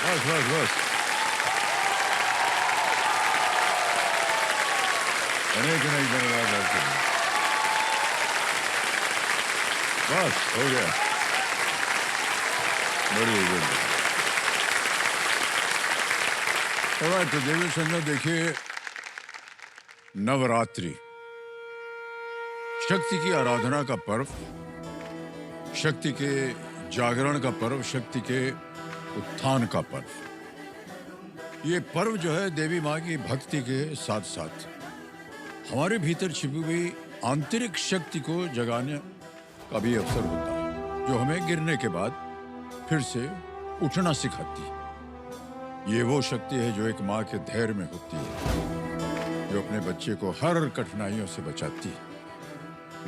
बस बस बस। बने कि नहीं बने बात बात करें। बस हो गया। बढ़िया बढ़िया। ऑलराइट, तो देवी संजय देखिए, नवरात्रि शक्ति की आराधना का पर्व, शक्ति के जागरण का पर्व, शक्ति के उत्थान का पर्व। ये पर्व जो है देवी माँ की भक्ति के साथ साथ हमारे भीतर छिपी हुई आंतरिक शक्ति को जगाने का भी अवसर होता है, जो हमें गिरने के बाद फिर से उठना सिखाती है। ये वो शक्ति है जो एक माँ के धैर्य में होती है, जो अपने बच्चे को हर कठिनाइयों से बचाती है।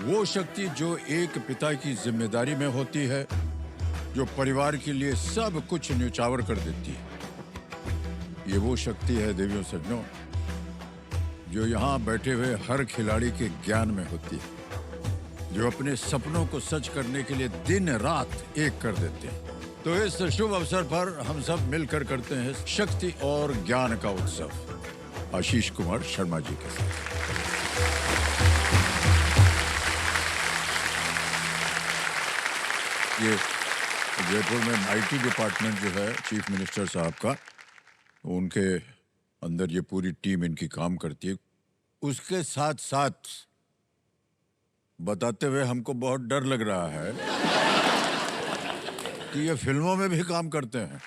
वो शक्ति जो एक पिता की जिम्मेदारी में होती है, जो परिवार के लिए सब कुछ न्यौछावर कर देती है। ये वो शक्ति है देवियों सज्जनों, जो यहाँ बैठे हुए हर खिलाड़ी के ज्ञान में होती है, जो अपने सपनों को सच करने के लिए दिन रात एक कर देते हैं। तो इस शुभ अवसर पर हम सब मिलकर करते हैं शक्ति और ज्ञान का उत्सव आशीष कुमार शर्मा जी के साथ। ये जयपुर में आईटी डिपार्टमेंट जो है चीफ मिनिस्टर साहब का, उनके अंदर ये पूरी टीम इनकी काम करती है। उसके साथ साथ बताते हुए हमको बहुत डर लग रहा है कि ये फिल्मों में भी काम करते हैं।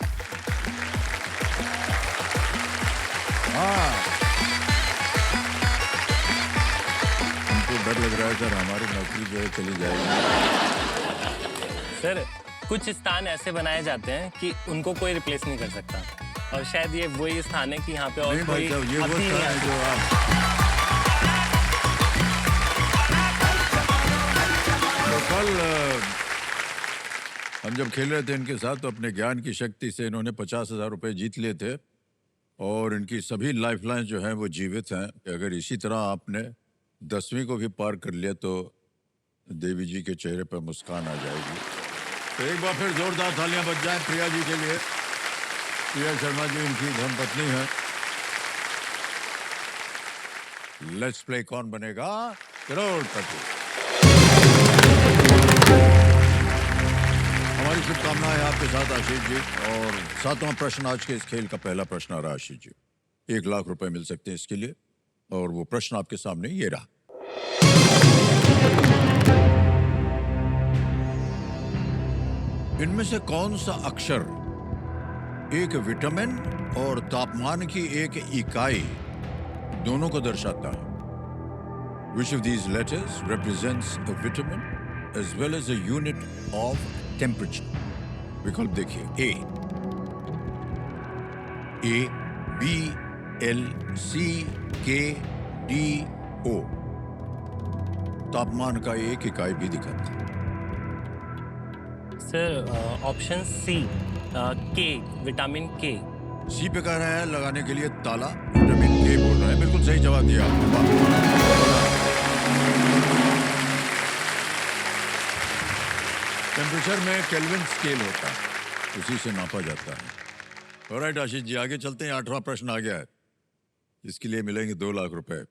हाँ, हमको डर लग रहा है सर, हमारी नौकरी जो है चली जाएगी। सर, कुछ स्थान ऐसे बनाए जाते हैं कि उनको कोई रिप्लेस नहीं कर सकता, और शायद ये वही स्थान है कि यहाँ पे और नहीं कोई भाई साहब, ये वो अभी स्थान है जो आप तो कल हम जब खेल रहे थे इनके साथ, तो अपने ज्ञान की शक्ति से इन्होंने 50,000 रुपए जीत लिए थे, और इनकी सभी लाइफलाइन जो हैं वो जीवित हैं। अगर इसी तरह आपने 10वीं को भी पार कर लिया तो देवी जी के चेहरे पर मुस्कान आ जाएगी। तो एक बार फिर जोरदार तालियां बज जाएं प्रिया जी के लिए। प्रिया शर्मा जी इनकी धर्मपत्नी है। लेट्स प्ले कौन बनेगा करोड़पति। हमारी शुभकामनाएं आपके साथ आशीष जी। और 7वां प्रश्न आज के इस खेल का पहला प्रश्न आ रहा है आशीष जी। 1 लाख रुपए मिल सकते हैं इसके लिए, और वो प्रश्न आपके सामने ये रहा। इनमें से कौन सा अक्षर एक विटामिन और तापमान की एक इकाई दोनों को दर्शाता है? Which of these letters represents a vitamin as well as a unit of temperature? विकल्प देखिए। A, B, L, C, K, D, O। तापमान का एक इकाई भी दिखाता है। सर, ऑप्शन सी, के, विटामिन के। सी पे कह रहे हैं लगाने के लिए ताला, विटामिन के बोल रहे हैं। बिल्कुल सही जवाब दिया। टेम्परेचर में केल्विन स्केल होता है, उसी से नापा जाता है। ऑलराइट आशीष जी, आगे चलते हैं। 8वां प्रश्न आ गया है, इसके लिए मिलेंगे 2 लाख रुपए।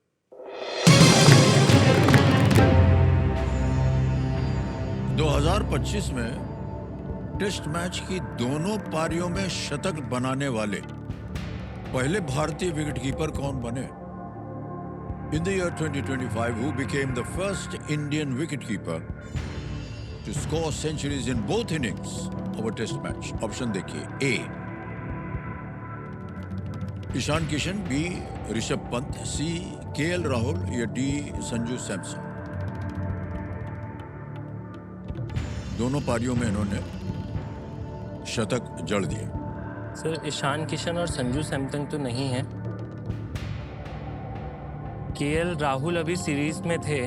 दो 2025 में टेस्ट मैच की दोनों पारियों में शतक बनाने वाले पहले भारतीय विकेटकीपर कौन बने? In the year 2025, who became the first Indian wicketkeeper to score centuries in both innings of a test match? Option देखिए। A, Ishan Kishan, B, Rishabh Pant, C, KL Rahul, या D, संजू सैमसन। दोनों पारियों में इन्होंने शतक जड़ दिए। सर, ईशान किशन और संजू सैमसन तो नहीं है। केएल राहुल अभी सीरीज में थे,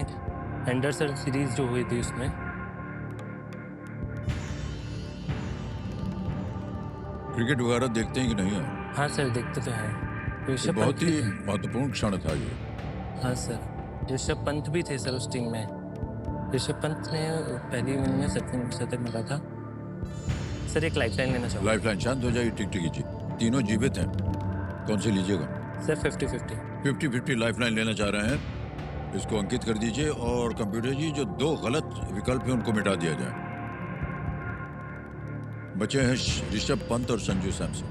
एंडरसन सीरीज जो हुई थी उसमें। क्रिकेट वगैरह देखते हैं कि नहीं है? हाँ सर, देखते तो हैं। ये बहुत ही महत्वपूर्ण क्षण था ये। हाँ सर, ऋषभ पंत भी थे सर उस टीम में। ऋषभ पंत ने पहली इनिंग में शतक मारा था। सर, एक लाइफलाइन लेना चाहूँगा। लाइफलाइन शांत हो जाइए, टिक टिकी जी। तीनों जीवित हैं, कौन से लीजिएगा? सर 50-50। 50-50 लाइफलाइन लेना चाह रहे हैं, इसको अंकित कर दीजिए और कंप्यूटर जी जो 2 गलत विकल्प हैं उनको मिटा दिया जाए। बचे हैं ऋषभ पंत और संजू सैमसन।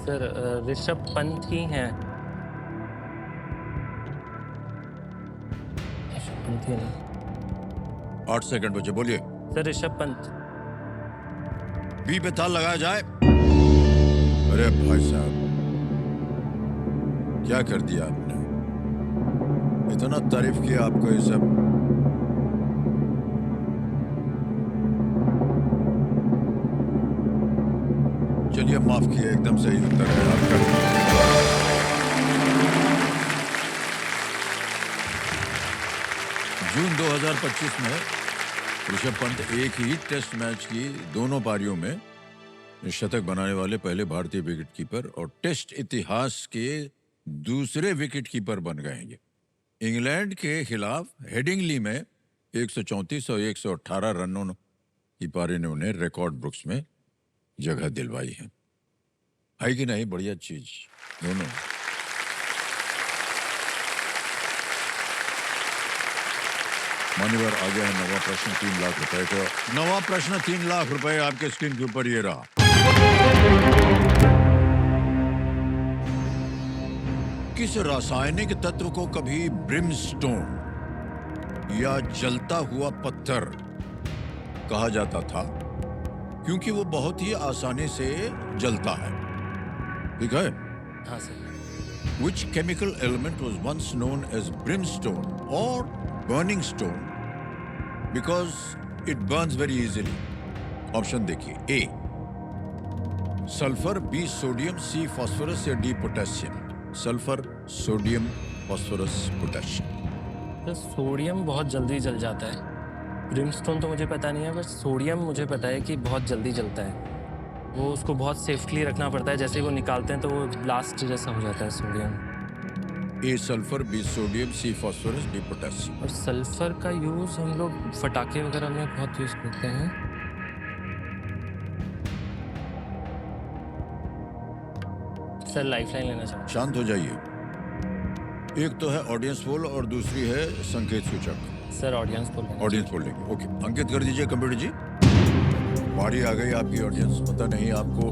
सर ऋषभ पंत ही हैं। ऋषभ पंत ही नहीं। 8 सेकंड बचे, बोलिए। सर ऋषभ पंत। बी पे ताल लगाया जाए। अरे भाई साहब, क्या कर दिया आपने? इतना तारीफ किया आपको ये सब। चलिए माफ किया, एकदम सही उत्तर है आपका। जून 2025 में ऋषभ पंत एक ही टेस्ट मैच की दोनों पारियों में शतक बनाने वाले पहले भारतीय विकेटकीपर और टेस्ट इतिहास के दूसरे विकेटकीपर बन गए। ये इंग्लैंड के खिलाफ हेडिंगली में 134 और 118 रनों की पारी ने उन्हें रिकॉर्ड बुक्स में जगह दिलवाई है कि नहीं? बढ़िया चीज दोनों। मान्यवर, आ गया है नवा प्रश्न 3 लाख रुपए का। नवा प्रश्न 3 लाख रुपए आपके स्क्रीन के ऊपर ये रहा। किस रासायनिक तत्व को कभी ब्रिमस्टोन या जलता हुआ पत्थर कहा जाता था क्योंकि वो बहुत ही आसानी से जलता है? ठीक है। हाँ sir. Which chemical element was once known as brimstone or burning stone because it burns very easily? Option देखिए। ए सल्फर, बी सोडियम, सी फास्फोरस या D potassium. Sulphur, sodium, phosphorus, potassium. Sir sodium बहुत जल्दी जल जाता है। ब्रिमस्टोन तो मुझे पता नहीं है, बस सोडियम मुझे पता है कि बहुत जल्दी जलता है। वो उसको बहुत सेफ्टली रखना पड़ता है, जैसे ही वो निकालते हैं तो वो ब्लास्ट जैसा हो जाता है सोडियम। ए सल्फर, बी सोडियम, सी फास्फोरस, डी पोटेशियम। और सल्फर का यूज़ हम लोग फटाके वगैरह में बहुत यूज़ करते हैं। सर लाइफलाइन लेना चाहूँगा। शांत हो जाइए। एक तो है ऑडियंस पोल और दूसरी है संकेत सूचक। Sir audience poll. Audience poll लेंगे। ओके, अंकित कर दीजिए कंप्यूटर जी। बारी आ गई आपकी ऑडियंस। पता नहीं आपको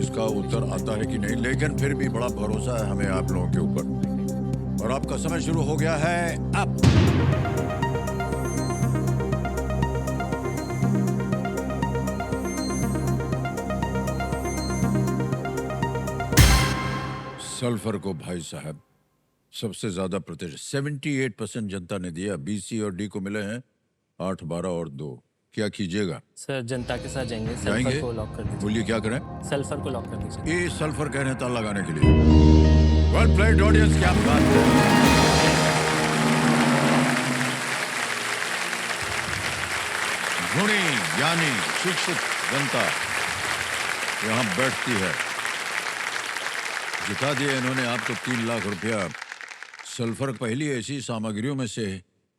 इसका उत्तर आता है कि नहीं, लेकिन फिर भी बड़ा भरोसा है हमें आप लोगों के ऊपर। और आपका समय शुरू हो गया है अब। सल्फर को भाई साहब सबसे ज्यादा प्रतिशत 78% जनता ने दिया। बी, सी और डी को मिले हैं 8, 12 और 2। क्या कीजिएगा? सर जनता के साथ जाएंगे। जाएंगे? सल्फर को लॉक कर दीजिए। बोलिए क्या करें? सल्फर को लॉक कर दीजिए। ये सल्फर कह रहे हैं ताल लगाने के लिए। वेल प्लेड ऑडियंस, क्या बात है। गुणी ज्ञानी शिक्षित जनता यहाँ बैठती है। जिता दिया इन्होंने आपको 3 लाख रुपया। सल्फर पहली ऐसी सामग्रियों में से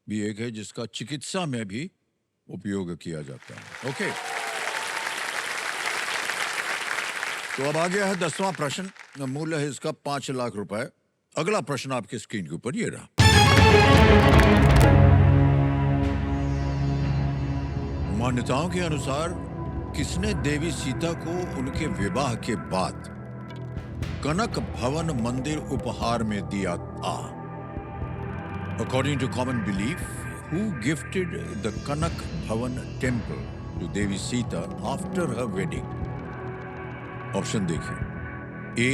भी एक है जिसका चिकित्सा में भी उपयोग किया जाता है। ओके, तो अब आ गया है 10वां प्रश्न। मूल्य है इसका 5 लाख रुपए। अगला प्रश्न आपके स्क्रीन के ऊपर ये रहा। मान्यताओं के अनुसार किसने देवी सीता को उनके विवाह के बाद कनक भवन मंदिर उपहार में दिया था? According to common belief, who gifted the Kanak Bhavan temple to Devi Sita after her wedding? Option देखिए। ए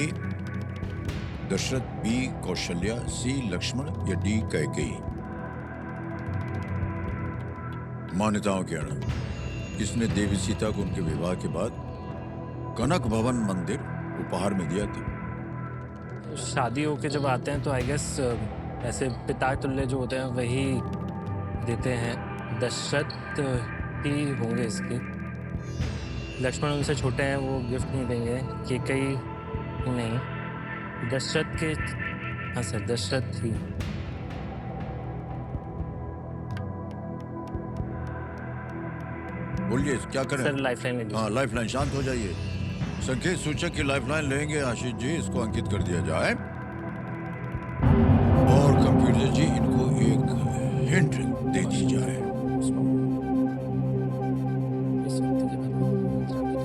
दशरथ, बी कौशल्या, सी लक्ष्मण या डी कैकेयी। मान्यताओं के अनुसार किसने देवी सीता को उनके विवाह के बाद कनक भवन मंदिर उपहार में दिया था? शादी होके जब आते हैं तो आई गेस ऐसे पिता तुल्य जो होते हैं वही देते हैं। दशरथ ही होंगे इसके। लक्ष्मण उनसे छोटे हैं, वो गिफ्ट नहीं देंगे। कैकेयी नहीं। दशरथ के, हाँ सर दशरथ ही। बोलिए क्या करें? सर लाइफलाइन ले लीजिए। हाँ लाइफलाइन। शांत हो जाइए। संकेत सूचक की लाइफलाइन लेंगे आशीष जी, इसको अंकित कर दिया जाए और कंप्यूटर जी इनको एक हिंट दे दी जाए।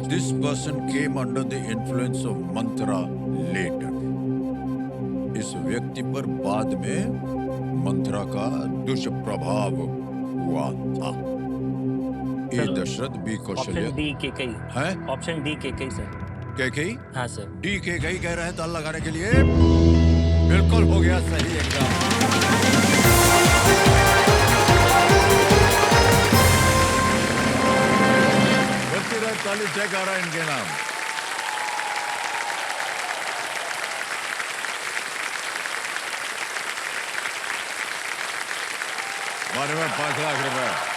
This person came under the influence of mantra later. इस व्यक्ति पर बाद में मंत्रा का दुष्प्रभाव हुआ था। ए दशरथ, बी कौशल्य। ऑप्शन डी के कई है ऑप्शन डी के कई सर। कैकेयी? हाँ सर। डी के कई कह रहे हैं ताल लगाने के लिए। बिल्कुल हो गया सही एकदम। व्यक्तिगत ताली चेक आ रहा है इनके नाम। मानव 5 लाख रुपए।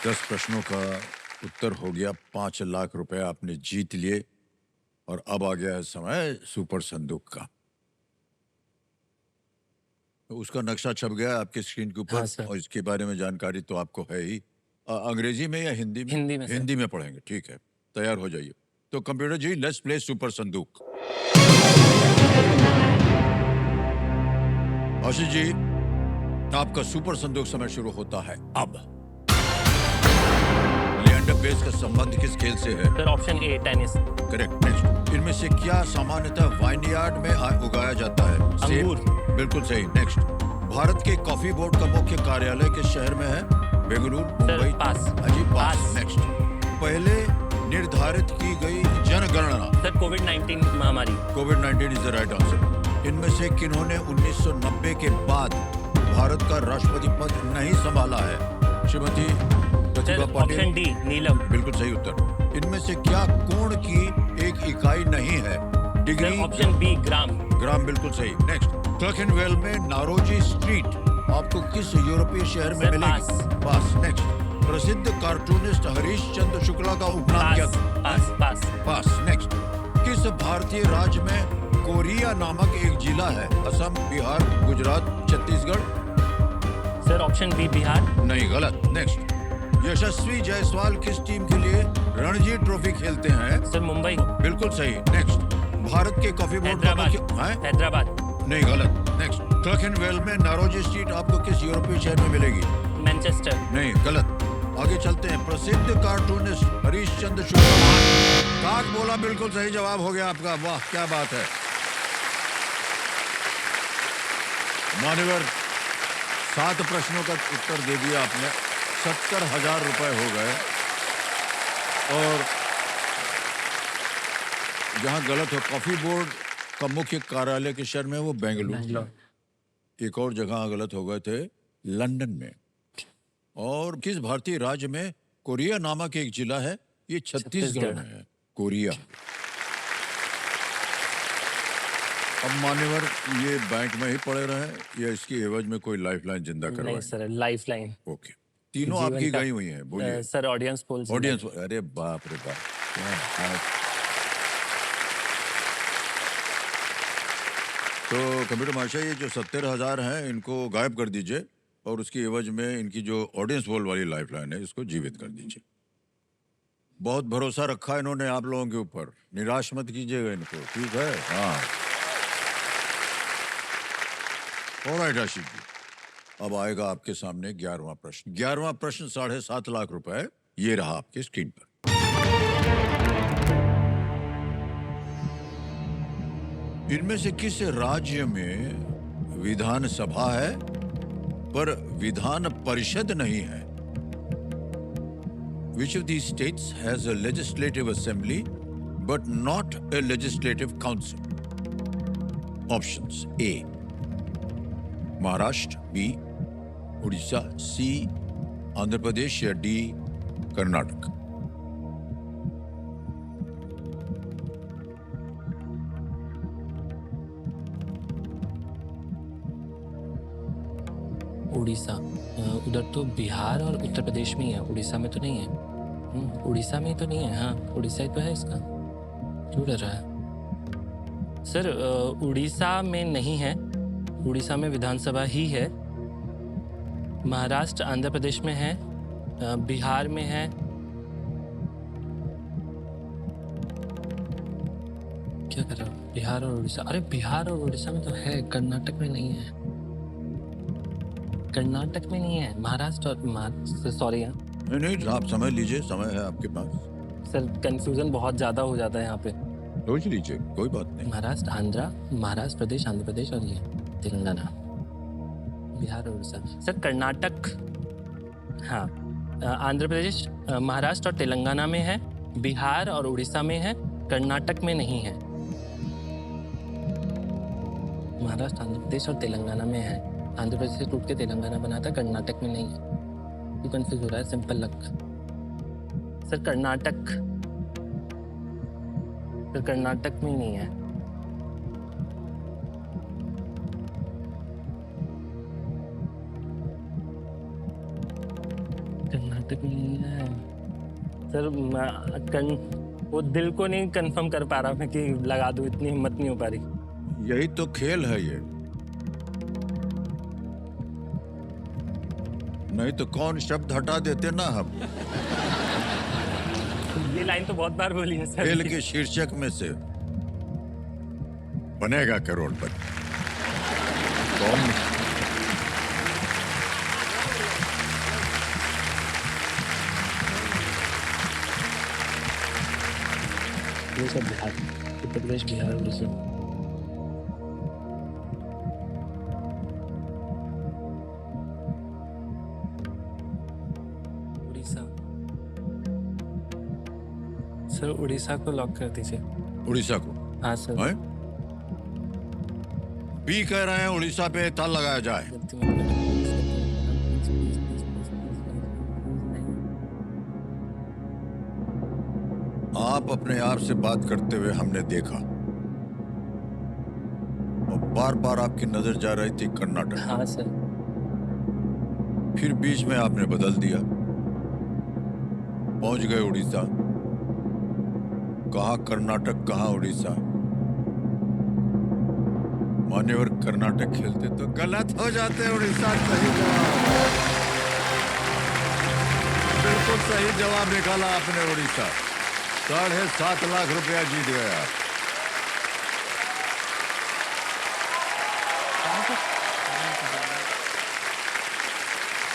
दस प्रश्नों का उत्तर हो गया, 5 लाख रुपए आपने जीत लिए और अब आ गया है समय सुपर संदूक का। तो उसका नक्शा छप गया आपके स्क्रीन के ऊपर। हाँ सर। और इसके बारे में जानकारी तो आपको है ही। अंग्रेजी में या हिंदी में? हिंदी में सर। हिंदी में पढ़ेंगे, ठीक है, तैयार हो जाइए। तो computer ji, let's play super Sandook. Ashish जी, आपका सुपर संदूक समय शुरू होता है अब। लिएंडर पेस का संबंध किस खेल से है? Sir option A tennis. Correct. Next, इनमें से क्या सामान्यतः वाइनयार्ड में उगाया जाता है? सेब। अंगूर। बिल्कुल सही। नेक्स्ट, भारत के कॉफी बोर्ड का मुख्य कार्यालय किस शहर में है? बेंगलुरु, मुंबई? पास। अजी पास। पास। नेक्स्ट, पहले निर्धारित की गई जनगणना? सर कोविड-19 महामारी। कोविड-19 इज द राइट आंसर। इनमें से किन्होंने 1990 के बाद भारत का राष्ट्रपति पद नहीं संभाला है? श्रीमती प्रतिभा सर पाटिल। ऑप्शन डी नीलम। बिल्कुल सही उत्तर। इनमें से क्या कोण की एक इकाई नहीं है? डिग्री। सर ऑप्शन बी ग्राम। ग्राम बिल्कुल सही। नेक्स्ट, क्लर्केनवेल में नारोजी स्ट्रीट आपको किस यूरोपीय शहर में सर, मिलेगी? पास। नेक्स्ट, प्रसिद्ध कार्टूनिस्ट हरीश चंद्र शुक्ला का उपनाम क्या था? पास पास। पास। नेक्स्ट, किस भारतीय राज्य में कोरिया नामक एक जिला है? Assam, Bihar, Gujarat, Chhattisgarh? Sir option B Bihar. नहीं, गलत। नेक्स्ट, यशस्वी जायसवाल किस टीम के लिए रणजी ट्रॉफी खेलते हैं? सर मुंबई। बिल्कुल सही। नेक्स्ट, भारत के कॉफी बोर्ड का हैदराबाद। मुख्य हैदराबाद। नहीं, गलत। नेक्स्ट, क्लर्केनवेल में नारोजी स्ट्रीट आपको किस यूरोपीय शहर में मिलेगी? मैनचेस्टर। नहीं, गलत। आगे चलते हैं। प्रसिद्ध कार्टूनिस्ट हरीश चंद्र शुक्ला। काक बोला, बिल्कुल सही जवाब हो गया आपका। वाह, क्या बात है। मान्यवर, 7 प्रश्नों का उत्तर दे दिया आपने। 70,000 रुपए हो गए। और जहां गलत हो, कॉफी बोर्ड का मुख्य कार्यालय के शहर में है, वो बेंगलुरु। एक और जगह गलत हो गए थे, लंदन में। और किस भारतीय राज्य में कोरिया नामक एक जिला है? ये छत्तीसगढ़ में है, कोरिया। अब मान्यवर, ये बैंक में ही पड़े रहे या इसकी एवज में कोई लाइफलाइन जिंदा करवाए? नहीं सर, लाइफलाइन। ओके, तीनों जीवन आपकी का- गई हुई हैं। बोलिए। Sir audience poll. ऑडियंस, अरे बाप रे बाप, क्या बात। तो कंप्यूटर मास्टर, ये जो 70,000 हैं इनको गायब कर दीजिए और उसकी एवज में इनकी जो ऑडियंस पोल वाली लाइफलाइन है इसको जीवित कर दीजिए। बहुत भरोसा रखा इन्होंने आप लोगों के ऊपर, निराश मत कीजिएगा इनको, ठीक है? हाँ, ऑलराइट आशीष जी, अब आएगा आपके सामने 11वां प्रश्न। 11वां प्रश्न 7.5 लाख रुपए ये रहा आपके स्क्रीन पर। इनमें से किस राज्य में विधानसभा है पर विधान परिषद नहीं है? Which of these states has a legislative assembly but not a legislative council? Options: A, Maharashtra, B, Orissa, C, Andhra Pradesh या D, कर्नाटक। उड़ीसा। उधर तो बिहार और उत्तर प्रदेश में ही है, उड़ीसा में तो नहीं है। उड़ीसा में ही तो नहीं है। हाँ, उड़ीसा ही तो है इसका। क्यों डर रहा है सर? उड़ीसा में नहीं है, उड़ीसा में विधानसभा ही है। महाराष्ट्र आंध्र प्रदेश में है बिहार में है, क्या कर रहा हूँ, बिहार और उड़ीसा, अरे बिहार और उड़ीसा में तो है, कर्नाटक में नहीं है, कर्नाटक में नहीं है, महाराष्ट्र और सॉरी हाँ नहीं नहीं, आप समझ लीजिए, समय है आपके पास, सर, कंफ्यूजन बहुत ज़्यादा हो जाता है यहाँ पे। सोच लीजिए, कोई बात नहीं। महाराष्ट्र, आंध्रा, महाराष्ट्र प्रदेश, आंध्र प्रदेश और ये तेलंगाना, बिहार और उड़ीसा। सर कर्नाटक, हाँ, आंध्र प्रदेश, महाराष्ट्र और तेलंगाना में है, बिहार और उड़ीसा में है, कर्नाटक में नहीं है। महाराष्ट्र, आंध्र प्रदेश और तेलंगाना में है, आंध्र प्रदेश से टूट के तेलंगाना बना था, कर्नाटक में नहीं है। तू कंफ्यूज हो रहा है, simple luck. Sir Karnataka, sir Karnataka में ही नहीं है। कर्नाटक में नहीं है सर, वो दिल को नहीं कंफर्म कर पा रहा मैं कि लगा दूं, इतनी हिम्मत नहीं हो पा रही। यही तो खेल है ये, नहीं तो कौन शब्द हटा देते ना हम ये लाइन तो बहुत बार बोली है सर। खेल के शीर्षक में से। बनेगा करोड़पति कौन? ये सब बिहार, उत्तर प्रदेश, बिहार, उड़ीसा। उड़ीसा, सर उड़ीसा को लॉक कर दीजिए। उड़ीसा को? हाँ सर। हैं? बी कह रहे हैं उड़ीसा पे ताल लगाया जाए। गलती मत करना। आप अपने आप से बात करते हुए हमने देखा, और बार बार आपकी नजर जा रही थी कर्नाटक, हाँ सर। फिर बीच में आपने बदल दिया, पहुंच गए उड़ीसा। कहाँ कर्नाटक, कहाँ उड़ीसा। मान्यवर कर्नाटक खेलते तो गलत हो जाते। उड़ीसा सही जवाब, बिल्कुल सही जवाब निकाला आपने। उड़ीसा 7.5 लाख रुपया जीत गया।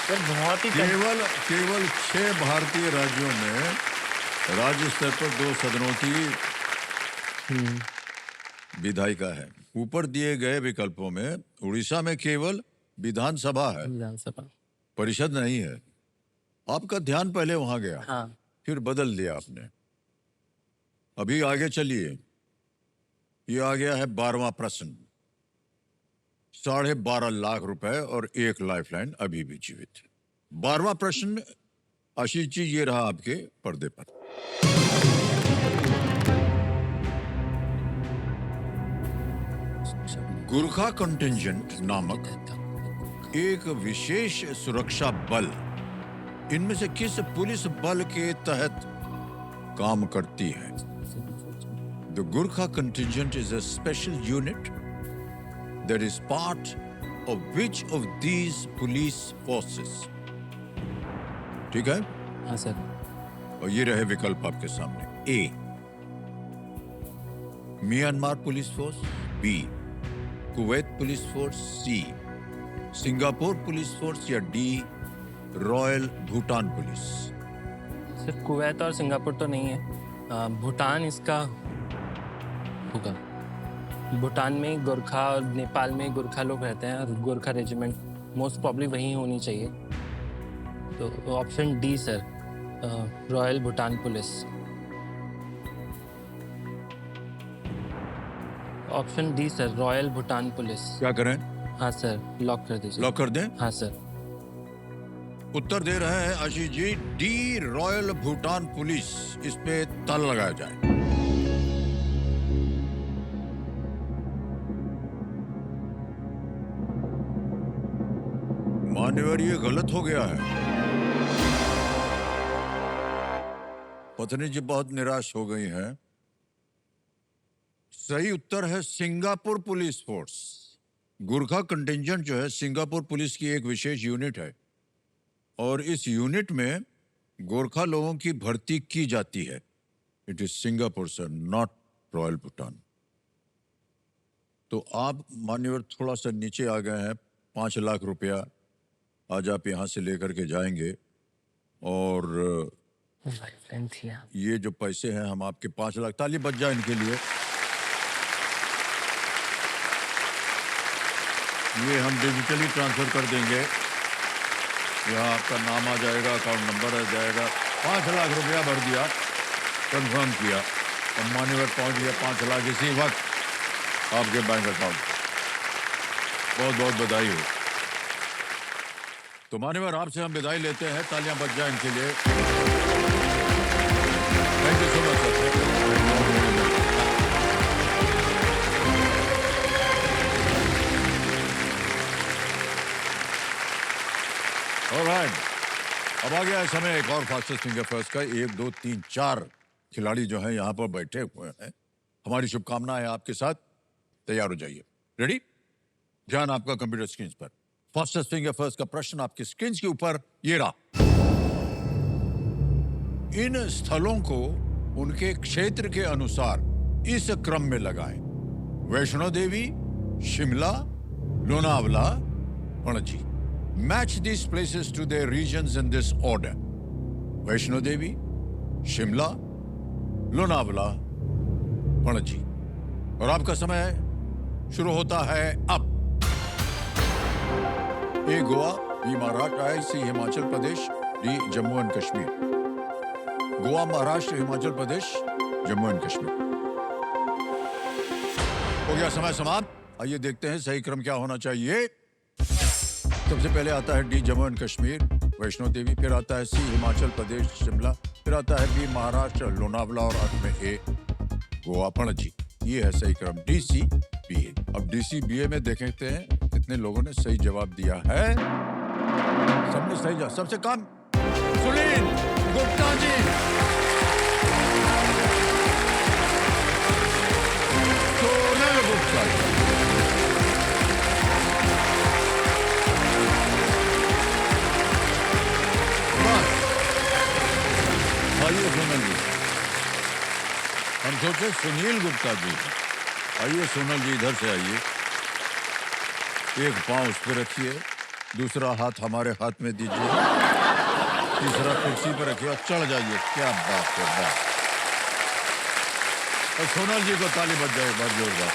सर बहुत ही केवल 6 भारतीय राज्यों में राज्य स्तर पर 2 सदनों की विधायिका है। ऊपर दिए गए विकल्पों में उड़ीसा में केवल विधानसभा है, विधानसभा, परिषद नहीं है। आपका ध्यान पहले वहां गया, हाँ फिर बदल दिया आपने। अभी आगे चलिए, ये आ गया है 12वां प्रश्न। 12.5 लाख रुपए और 1 लाइफलाइन अभी भी जीवित है। 12वां प्रश्न आशीष जी, ये रहा आपके पर्दे पर। गुरखा कंटिंजेंट नामक एक विशेष सुरक्षा बल इनमें से किस पुलिस बल के तहत काम करती है? The Gurkha contingent is a special unit that is part of which of these police forces? ठीक है, हाँ सर। और ये रहे विकल्प आपके सामने। A, Myanmar police force. B, Kuwait police force. C, Singapore police force. या D, royal Bhutan police. Sir Kuwait और सिंगापुर तो नहीं है, भूटान इसका होगा। भूटान में गोरखा और नेपाल में गोरखा लोग रहते हैं, और गोरखा रेजिमेंट मोस्ट प्रॉब्ली वहीं होनी चाहिए। तो option D sir, royal Bhutan police. Option D sir, royal Bhutan police. क्या करें? हाँ सर, लॉक कर दीजिए। लॉक कर दें? हाँ सर। उत्तर दे रहे हैं Ashish ji, D, royal Bhutan police. इस पे ताला लगाया जाए। मान्यवर, ये गलत हो गया है। पत्नी जी बहुत निराश हो गई हैं। सही उत्तर है Singapore police force. Gurkha contingent जो है सिंगापुर पुलिस की एक विशेष यूनिट है, और इस यूनिट में गोरखा लोगों की भर्ती की जाती है। It is Singapore sir, not royal Bhutan. तो आप मान्यवर थोड़ा सा नीचे आ गए हैं। 5 लाख रुपया आज आप यहाँ से लेकर के जाएंगे, और वाइफलाइन थी यहाँ। ये जो पैसे हैं हम आपके 5 लाख, ताली बज जाए इनके लिए। ये हम डिजिटली ट्रांसफर कर देंगे। यहाँ आपका नाम आ जाएगा, अकाउंट नंबर आ जाएगा। 5 लाख रुपया भर दिया, कंफर्म किया, और मान्यवर पहुँच गया 5 लाख इसी वक्त आपके बैंक अकाउंट। बहुत बहुत बधाई हो। तो मान्यवर आपसे हम विदाई लेते हैं, तालियां बज जाए इनके लिए। Thank you so much sir. Alright, अब आ गया है समय एक और फास्टेस्ट फिंगर फर्स्ट का। 1 2 3 4 खिलाड़ी जो हैं यहाँ पर बैठे हुए हैं। हमारी शुभकामनाएं हैं आपके साथ। तैयार हो जाइए। रेडी? ध्यान आपका कंप्यूटर स्क्रीन पर। फास्टेस्ट फिंगर फर्स्ट का प्रश्न आपकी स्क्रीन के ऊपर ये रहा। इन स्थलों को उनके क्षेत्र के अनुसार इस क्रम में लगाएं: Vaishno Devi, Shimla, Lonavala, Panaji. Match these places to their regions in this order: Vaishno Devi, Shimla, Lonavala, Panaji. और आपका समय शुरू होता है अब। A Goa, B Maharashtra, C Himachal Pradesh, D Jammu and Kashmir. Goa, Maharashtra, Himachal Pradesh, Jammu and Kashmir. हो गया समय समाप्त। आइए देखते हैं सही क्रम क्या होना चाहिए। सबसे पहले आता है डी जम्मू एंड कश्मीर, वैष्णो देवी, फिर आता है सी हिमाचल प्रदेश, शिमला, फिर आता है बी महाराष्ट्र, लोनावला, और अंत में ए गोवा, पणजी। ये है सही क्रम DCBA। अब DCBA में देखते हैं कितने लोगों ने सही जवाब दिया है। सबने सही जवाब। सबसे कम सुनील गुप्ता जी। सोनल गुप्ता जी। आइए सोनल जी। हम सोचे सुनील गुप्ता जी। आइए सोनल जी, इधर से आइए। एक पांव उस पर रखिए, दूसरा हाथ हमारे हाथ में दीजिए, तीसरा कुर्सी पर रखिए और चढ़ जाइए। क्या बात है, बात। और सोनल जी को ताली बज जाए एक बार जोरदार।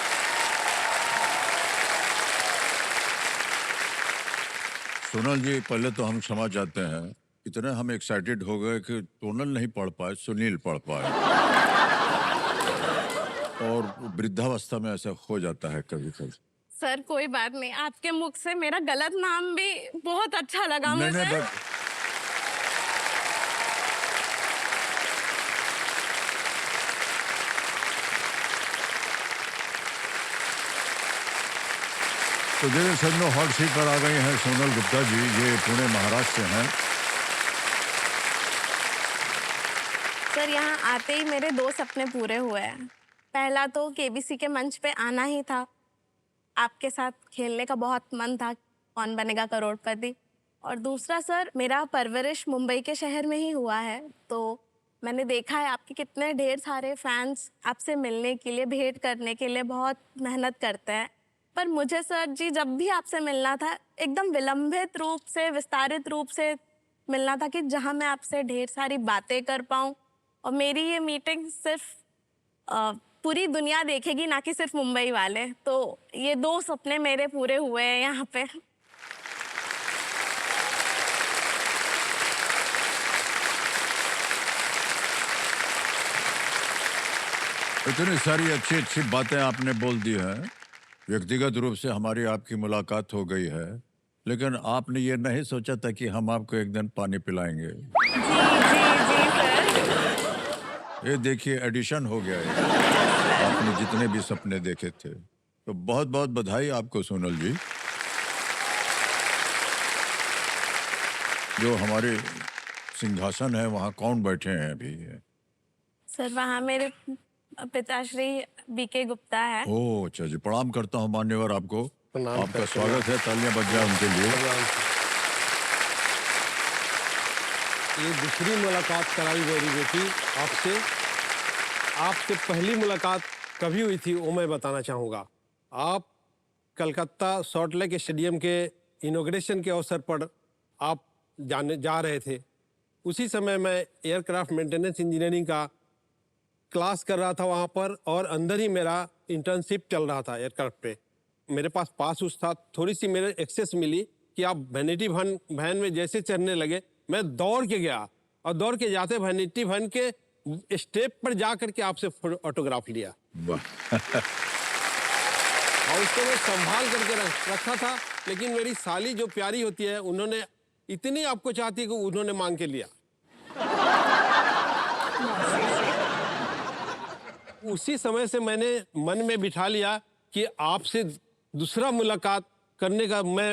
सोनल जी, पहले तो हम क्षमा चाहते हैं, इतने हम एक्साइटेड हो गए कि सोनल नहीं पढ़ पाए, सुनील पढ़ पाए। और वृद्धावस्था में ऐसा हो जाता है कभी कभी। सर कोई बात नहीं, आपके मुख से मेरा गलत नाम भी बहुत अच्छा लगा नहीं मुझे। नहीं, तो जैसे सजनों हॉट सीट पर आ गई हैं सोनल गुप्ता जी। ये पुणे महाराष्ट्र से हैं। सर यहाँ आते ही मेरे 2 सपने पूरे हुए हैं। पहला तो KBC के मंच पे आना ही था, आपके साथ खेलने का बहुत मन था, कौन बनेगा करोड़पति। और दूसरा सर, मेरा परवरिश मुंबई के शहर में ही हुआ है, तो मैंने देखा है आपके कितने ढेर सारे फैंस आपसे मिलने के लिए, भेंट करने के लिए बहुत मेहनत करते हैं। पर मुझे सर जी जब भी आपसे मिलना था, एकदम विलंबित रूप से, विस्तारित रूप से मिलना था कि जहां मैं आपसे ढेर सारी बातें कर पाऊं। और मेरी ये मीटिंग सिर्फ पूरी दुनिया देखेगी, ना कि सिर्फ मुंबई वाले। तो ये 2 सपने मेरे पूरे हुए हैं यहाँ पे। इतनी सारी अच्छी अच्छी बातें आपने बोल दी हैं। व्यक्तिगत रूप से हमारी आपकी मुलाकात हो गई है, लेकिन आपने ये नहीं सोचा था कि हम आपको एक दिन पानी पिलाएंगे। जी सर। ये देखिए, एडिशन हो गया है आपने जितने भी सपने देखे थे। तो बहुत बहुत बधाई आपको सोनल जी। जो हमारे सिंहासन है वहाँ कौन बैठे हैं अभी? सर वहाँ मेरे पिताश्री BK गुप्ता है। ओह अच्छा जी, प्रणाम करता हूँ मान्यवर आपको। आपका स्वागत है, तालियां बज जाए उनके लिए। ये दूसरी मुलाकात कराई मेरी बेटी आपसे। आपसे पहली मुलाकात कभी हुई थी वो मैं बताना चाहूँगा। आप कलकत्ता सॉल्ट लेक स्टेडियम के इनॉग्रेशन के अवसर पर आप जा रहे थे। उसी समय मैं एयरक्राफ्ट मेंटेनेंस इंजीनियरिंग का क्लास कर रहा था वहाँ पर, और अंदर ही मेरा इंटर्नशिप चल रहा था एयरक्राफ्ट पे। मेरे पास पास उस था, थोड़ी सी मेरे एक्सेस मिली कि आप वैनिटी वैन में जैसे चढ़ने लगे, मैं दौड़ के गया और दौड़ के जाते वैनिटी वैन के स्टेप पर जा करके आपसे ऑटोग्राफ लिया। वाह। और उसको मैं संभाल करके रखा था, लेकिन मेरी साली जो प्यारी होती है, उन्होंने इतनी आपको चाहती कि उन्होंने मांग के लिया। उसी समय से मैंने मन में बिठा लिया कि आपसे दूसरा मुलाकात करने का मैं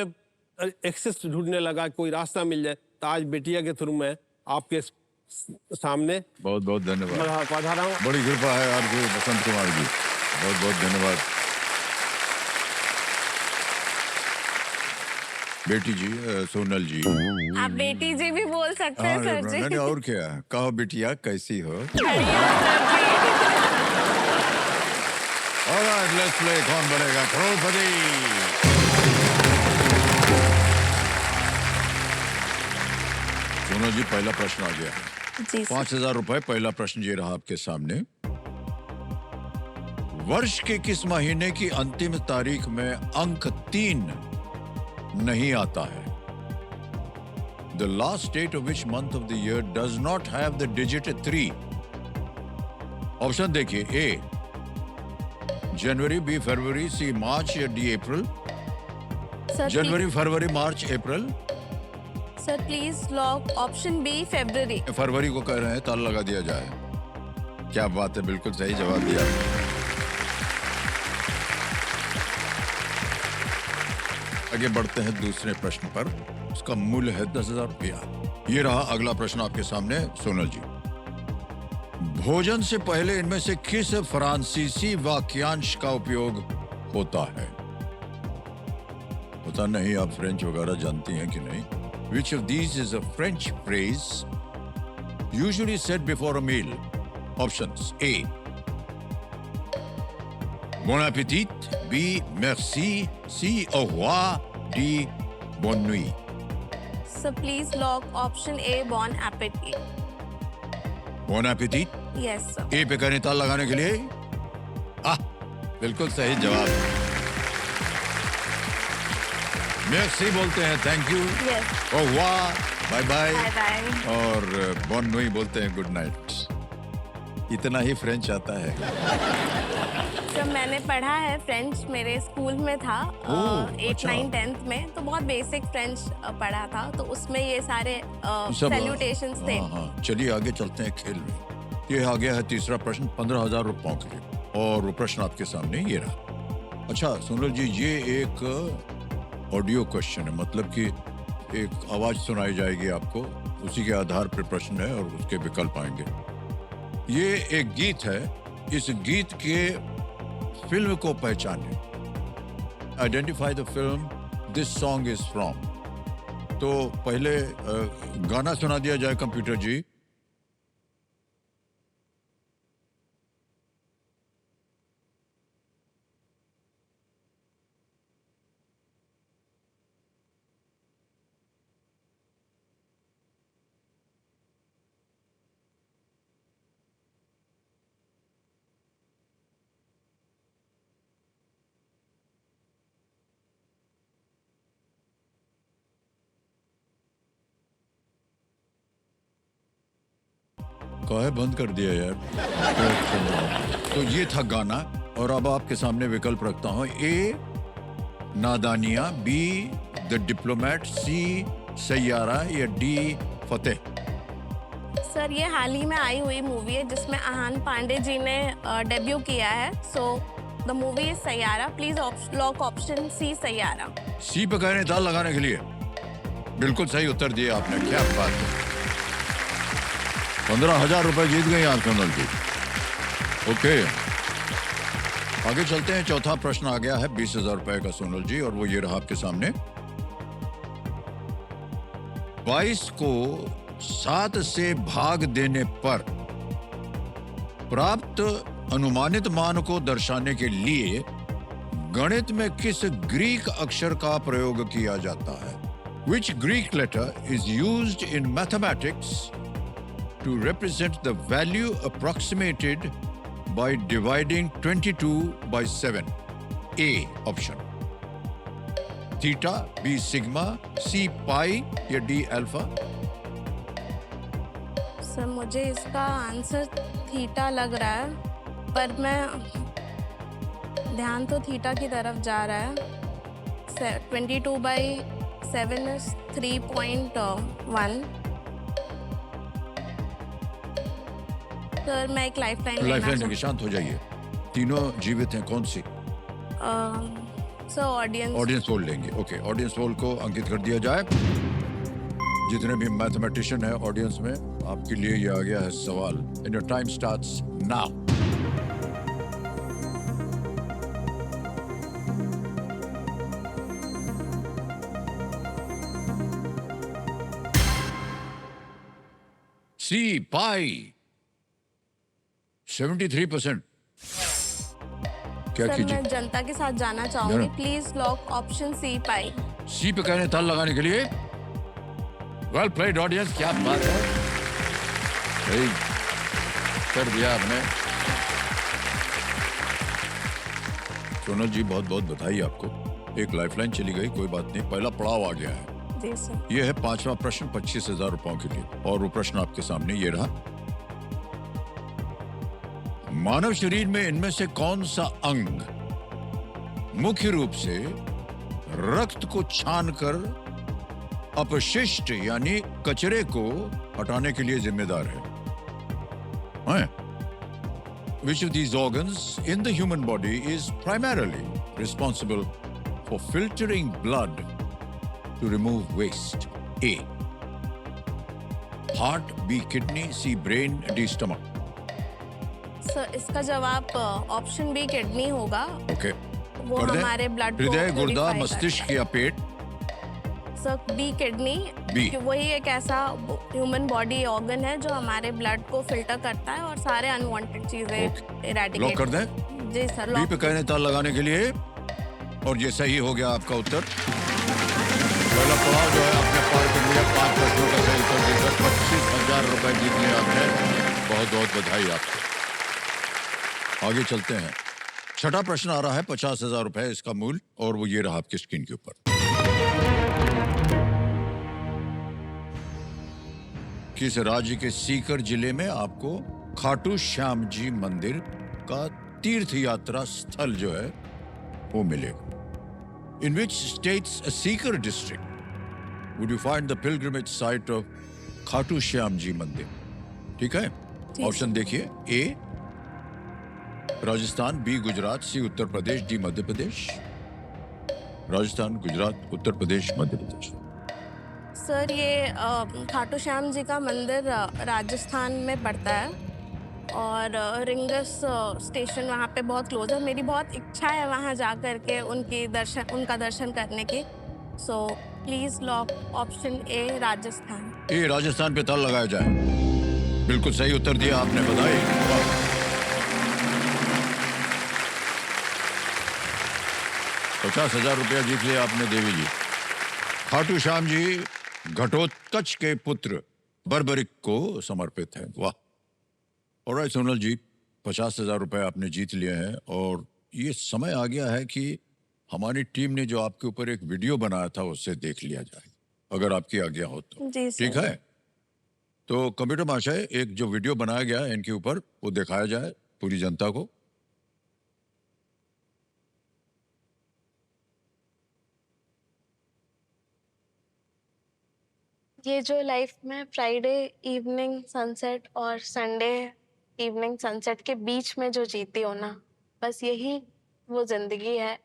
एक्सेस ढूंढने लगा, कोई रास्ता मिल जाए। तो आज बेटिया के थ्रू मैं आपके सामने बहुत बहुत धन्यवाद। पधारा हूँ। बड़ी कृपा है आपकी बसंत कुमार जी, बहुत बहुत धन्यवाद। बेटी जी, सोनल जी। आप बेटी जी भी बोल सकते हैं सर जी। नहीं, और क्या, कहो बिटिया कैसी हो। बढ़िया sir ji. All right, let's play Kaun Banega करोड़पति। सोनल जी, पहला प्रश्न आ गया है। जी सर। 5,000 रुपए। पहला प्रश्न ये रहा आपके सामने। वर्ष के किस महीने की अंतिम तारीख में अंक 3 नहीं आता है? The last date of which month of the year does not have the digit 3? Option देखिए, ए जनवरी, बी फरवरी, सी मार्च या डी अप्रैल। सर जनवरी, फरवरी, मार्च, अप्रैल। Sir please lock option B फरवरी। फरवरी को कह रहे हैं, ताला लगा दिया जाए। क्या बात है, बिल्कुल सही जवाब दिया। आगे बढ़ते हैं दूसरे प्रश्न पर। उसका मूल्य है 10,000 रुपया। ये रहा अगला प्रश्न आपके सामने सोनल जी। भोजन से पहले इनमें से किस फ्रांसीसी वाक्यांश का उपयोग होता है? पता नहीं आप फ्रेंच वगैरह जानती हैं कि नहीं। Which of these is a French phrase usually said before a meal? Options: A, bon appétit, B, merci, C, au revoir, D, bonne nuit. Sir please lock option A bon appetit. Bon appétit? Yes sir. A पे करें ताल लगाने के लिए। बिल्कुल सही जवाब। merci बोलते हैं thank you, yes. au revoir bye bye, bye bye. और bonne nuit बोलते हैं गुड नाइट। इतना ही फ्रेंच आता है। जब मैंने पढ़ा है फ्रेंच, मेरे स्कूल में था 8, अच्छा। 9, 10th में, तो बहुत बेसिक फ्रेंच पढ़ा था, तो उसमें ये सारे सब- सैल्यूटेशंस थे। हाँ, चलिए आगे चलते हैं खेल में। ये आ गया है तीसरा प्रश्न 15,000 रुपयों के लिए, और वो प्रश्न आपके सामने ये रहा। अच्छा सोनल जी, ये एक ऑडियो क्वेश्चन है, मतलब कि एक आवाज सुनाई जाएगी आपको, उसी के आधार पर प्रश्न है और उसके विकल्प आएंगे। ये एक गीत है, इस गीत के फिल्म को पहचाने। Identify the film this song is from. तो पहले गाना सुना दिया जाए कंप्यूटर जी। काहे बंद कर दिया यार। तो ये था गाना, और अब आपके सामने विकल्प रखता हूं। ए नादानिया, बी द डिप्लोमेट, सी सैयारा या डी फतेह। सर ये हाल ही में आई हुई मूवी है जिसमें आहान पांडे जी ने डेब्यू किया है। So the movie is Saiyaara. Please lock option C Saiyaara. C पे कह रहे हैं ताल लगाने के लिए। बिल्कुल सही उत्तर दिया आपने, क्या बात है। 15,000 रुपए जीत गए आप सोनल जी। ओके, आगे चलते हैं। चौथा प्रश्न आ गया है 20,000 रुपए का सोनल जी, और वो ये रहा आपके सामने। 22 को 7 से भाग देने पर प्राप्त अनुमानित मान को दर्शाने के लिए गणित में किस ग्रीक अक्षर का प्रयोग किया जाता है? Which Greek letter is used in mathematics to represent the value approximated by dividing 22 by 7? A option. Theta, B sigma, C pi या D alpha? सर मुझे इसका आंसर थीटा लग रहा है, पर मैं ध्यान तो थीटा की तरफ जा रहा है। 22/7 is 3.1। सर मैं एक लाइफलाइन लेना लाइफलाइन लेके शांत हो जाइए। तीनों जीवित हैं, कौन सी? Sir audience. ऑडियंस पोल लेंगे। ओके, ऑडियंस पोल को अंकित कर दिया जाए। जितने भी मैथमेटिशियन है ऑडियंस में, आपके लिए ये आ गया है सवाल। And your time starts now. C पाई 73%। क्या सर कीजिए? मैं जनता के साथ जाना चाहूंगी। जाना। प्लीज लॉक ऑप्शन सी पाई। सी पे कहने ताल लगाने के लिए वेल प्लेड ऑडियंस, क्या बात है, सही कर दिया आपने। सोनल जी बहुत बहुत बधाई आपको। एक लाइफलाइन चली गई, कोई बात नहीं, पहला पड़ाव आ गया है। जी सर। यह है 5वां प्रश्न 25,000 रुपयों के लिए, और वो प्रश्न आपके सामने ये रहा। मानव शरीर में इनमें से कौन सा अंग मुख्य रूप से रक्त को छानकर अपशिष्ट यानी कचरे को हटाने के लिए जिम्मेदार है? Which of these organs in the human body is primarily responsible for filtering blood to remove waste? A. Heart, B. Kidney, C. Brain, D. Stomach. Sir इसका जवाब ऑप्शन बी किडनी होगा। Okay. वो कर दें? हमारे ब्लड को हृदय, गुर्दा, purify मस्तिष्क या पेट? करता है। Sir B kidney. B. कि वही एक ऐसा ह्यूमन बॉडी ऑर्गन है जो हमारे ब्लड को फिल्टर करता है और सारे अनवांटेड चीजें इरेडिकेट। लॉक कर दें? जी सर बी लॉक। पे कहने ताल लगाने के लिए, और ये सही हो गया आपका उत्तर। पहला पड़ाव जो है आपने पार कर लिया। 5 प्रश्नों का सही उत्तर देकर 25,000 रुपए जीत लिया आपने। बहुत बहुत बधाई आपको। आगे चलते हैं। छठा प्रश्न आ रहा है, 50,000 रुपए इसका मूल, और वो ये रहा आपकी स्क्रीन के ऊपर। किस राज्य के सीकर जिले में आपको खाटू श्याम जी मंदिर का तीर्थ यात्रा स्थल जो है वो मिलेगा? In which state's Sikar district would you find the pilgrimage site of Khatu Shyam ji मंदिर? ठीक है, ऑप्शन देखिए। ए राजस्थान, बी गुजरात, सी उत्तर प्रदेश, डी मध्य प्रदेश। राजस्थान, गुजरात, उत्तर प्रदेश, मध्य प्रदेश। सर ये खाटू श्याम जी का मंदिर राजस्थान में पड़ता है, और रिंगस स्टेशन वहाँ पे बहुत क्लोज है। मेरी बहुत इच्छा है वहाँ जा कर के उनका दर्शन करने की। So please lock option A Rajasthan. A Rajasthan पे ताल लगाया जाए। बिल्कुल सही उत्तर दिया आपने, बधाई। 50,000 रुपया जीत लिया आपने देवी जी। खाटू श्याम जी घटोत्कच के पुत्र बर्बरिक को समर्पित है। वाह। ऑलराइट सोनल जी, 50,000 रुपए आपने जीत लिए हैं, और ये समय आ गया है कि हमारी टीम ने जो आपके ऊपर एक वीडियो बनाया था उससे देख लिया जाए, अगर आपकी आज्ञा हो तो। जी सर। ठीक है, तो कंप्यूटर महाशय एक जो वीडियो बनाया गया है इनके ऊपर वो दिखाया जाए पूरी जनता को। ये जो लाइफ में फ्राइडे इवनिंग सनसेट और संडे इवनिंग सनसेट के बीच में जो जीती हो ना, बस यही वो जिंदगी है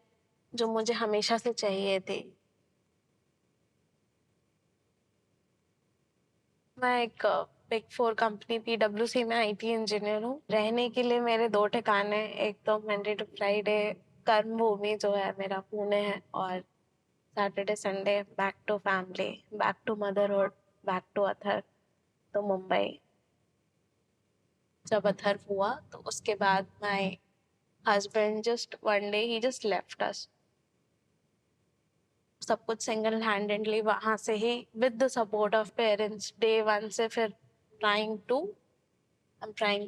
जो मुझे हमेशा से चाहिए थी। मैं एक बिग 4 कंपनी PwC में IT इंजीनियर हूँ। रहने के लिए मेरे 2 ठिकाने, एक तो मंडे टू फ्राइडे कर्म भूमि जो है मेरा पुणे है, और Saturday Sunday back to family, back to motherhood, back to other. तो मुंबई जब बर्थ हुआ तो उसके बाद my husband just one day ही जस्ट लेफ्ट अस। सब कुछ सिंगल हैंडेडली वहां से ही with the support of parents day one से फिर trying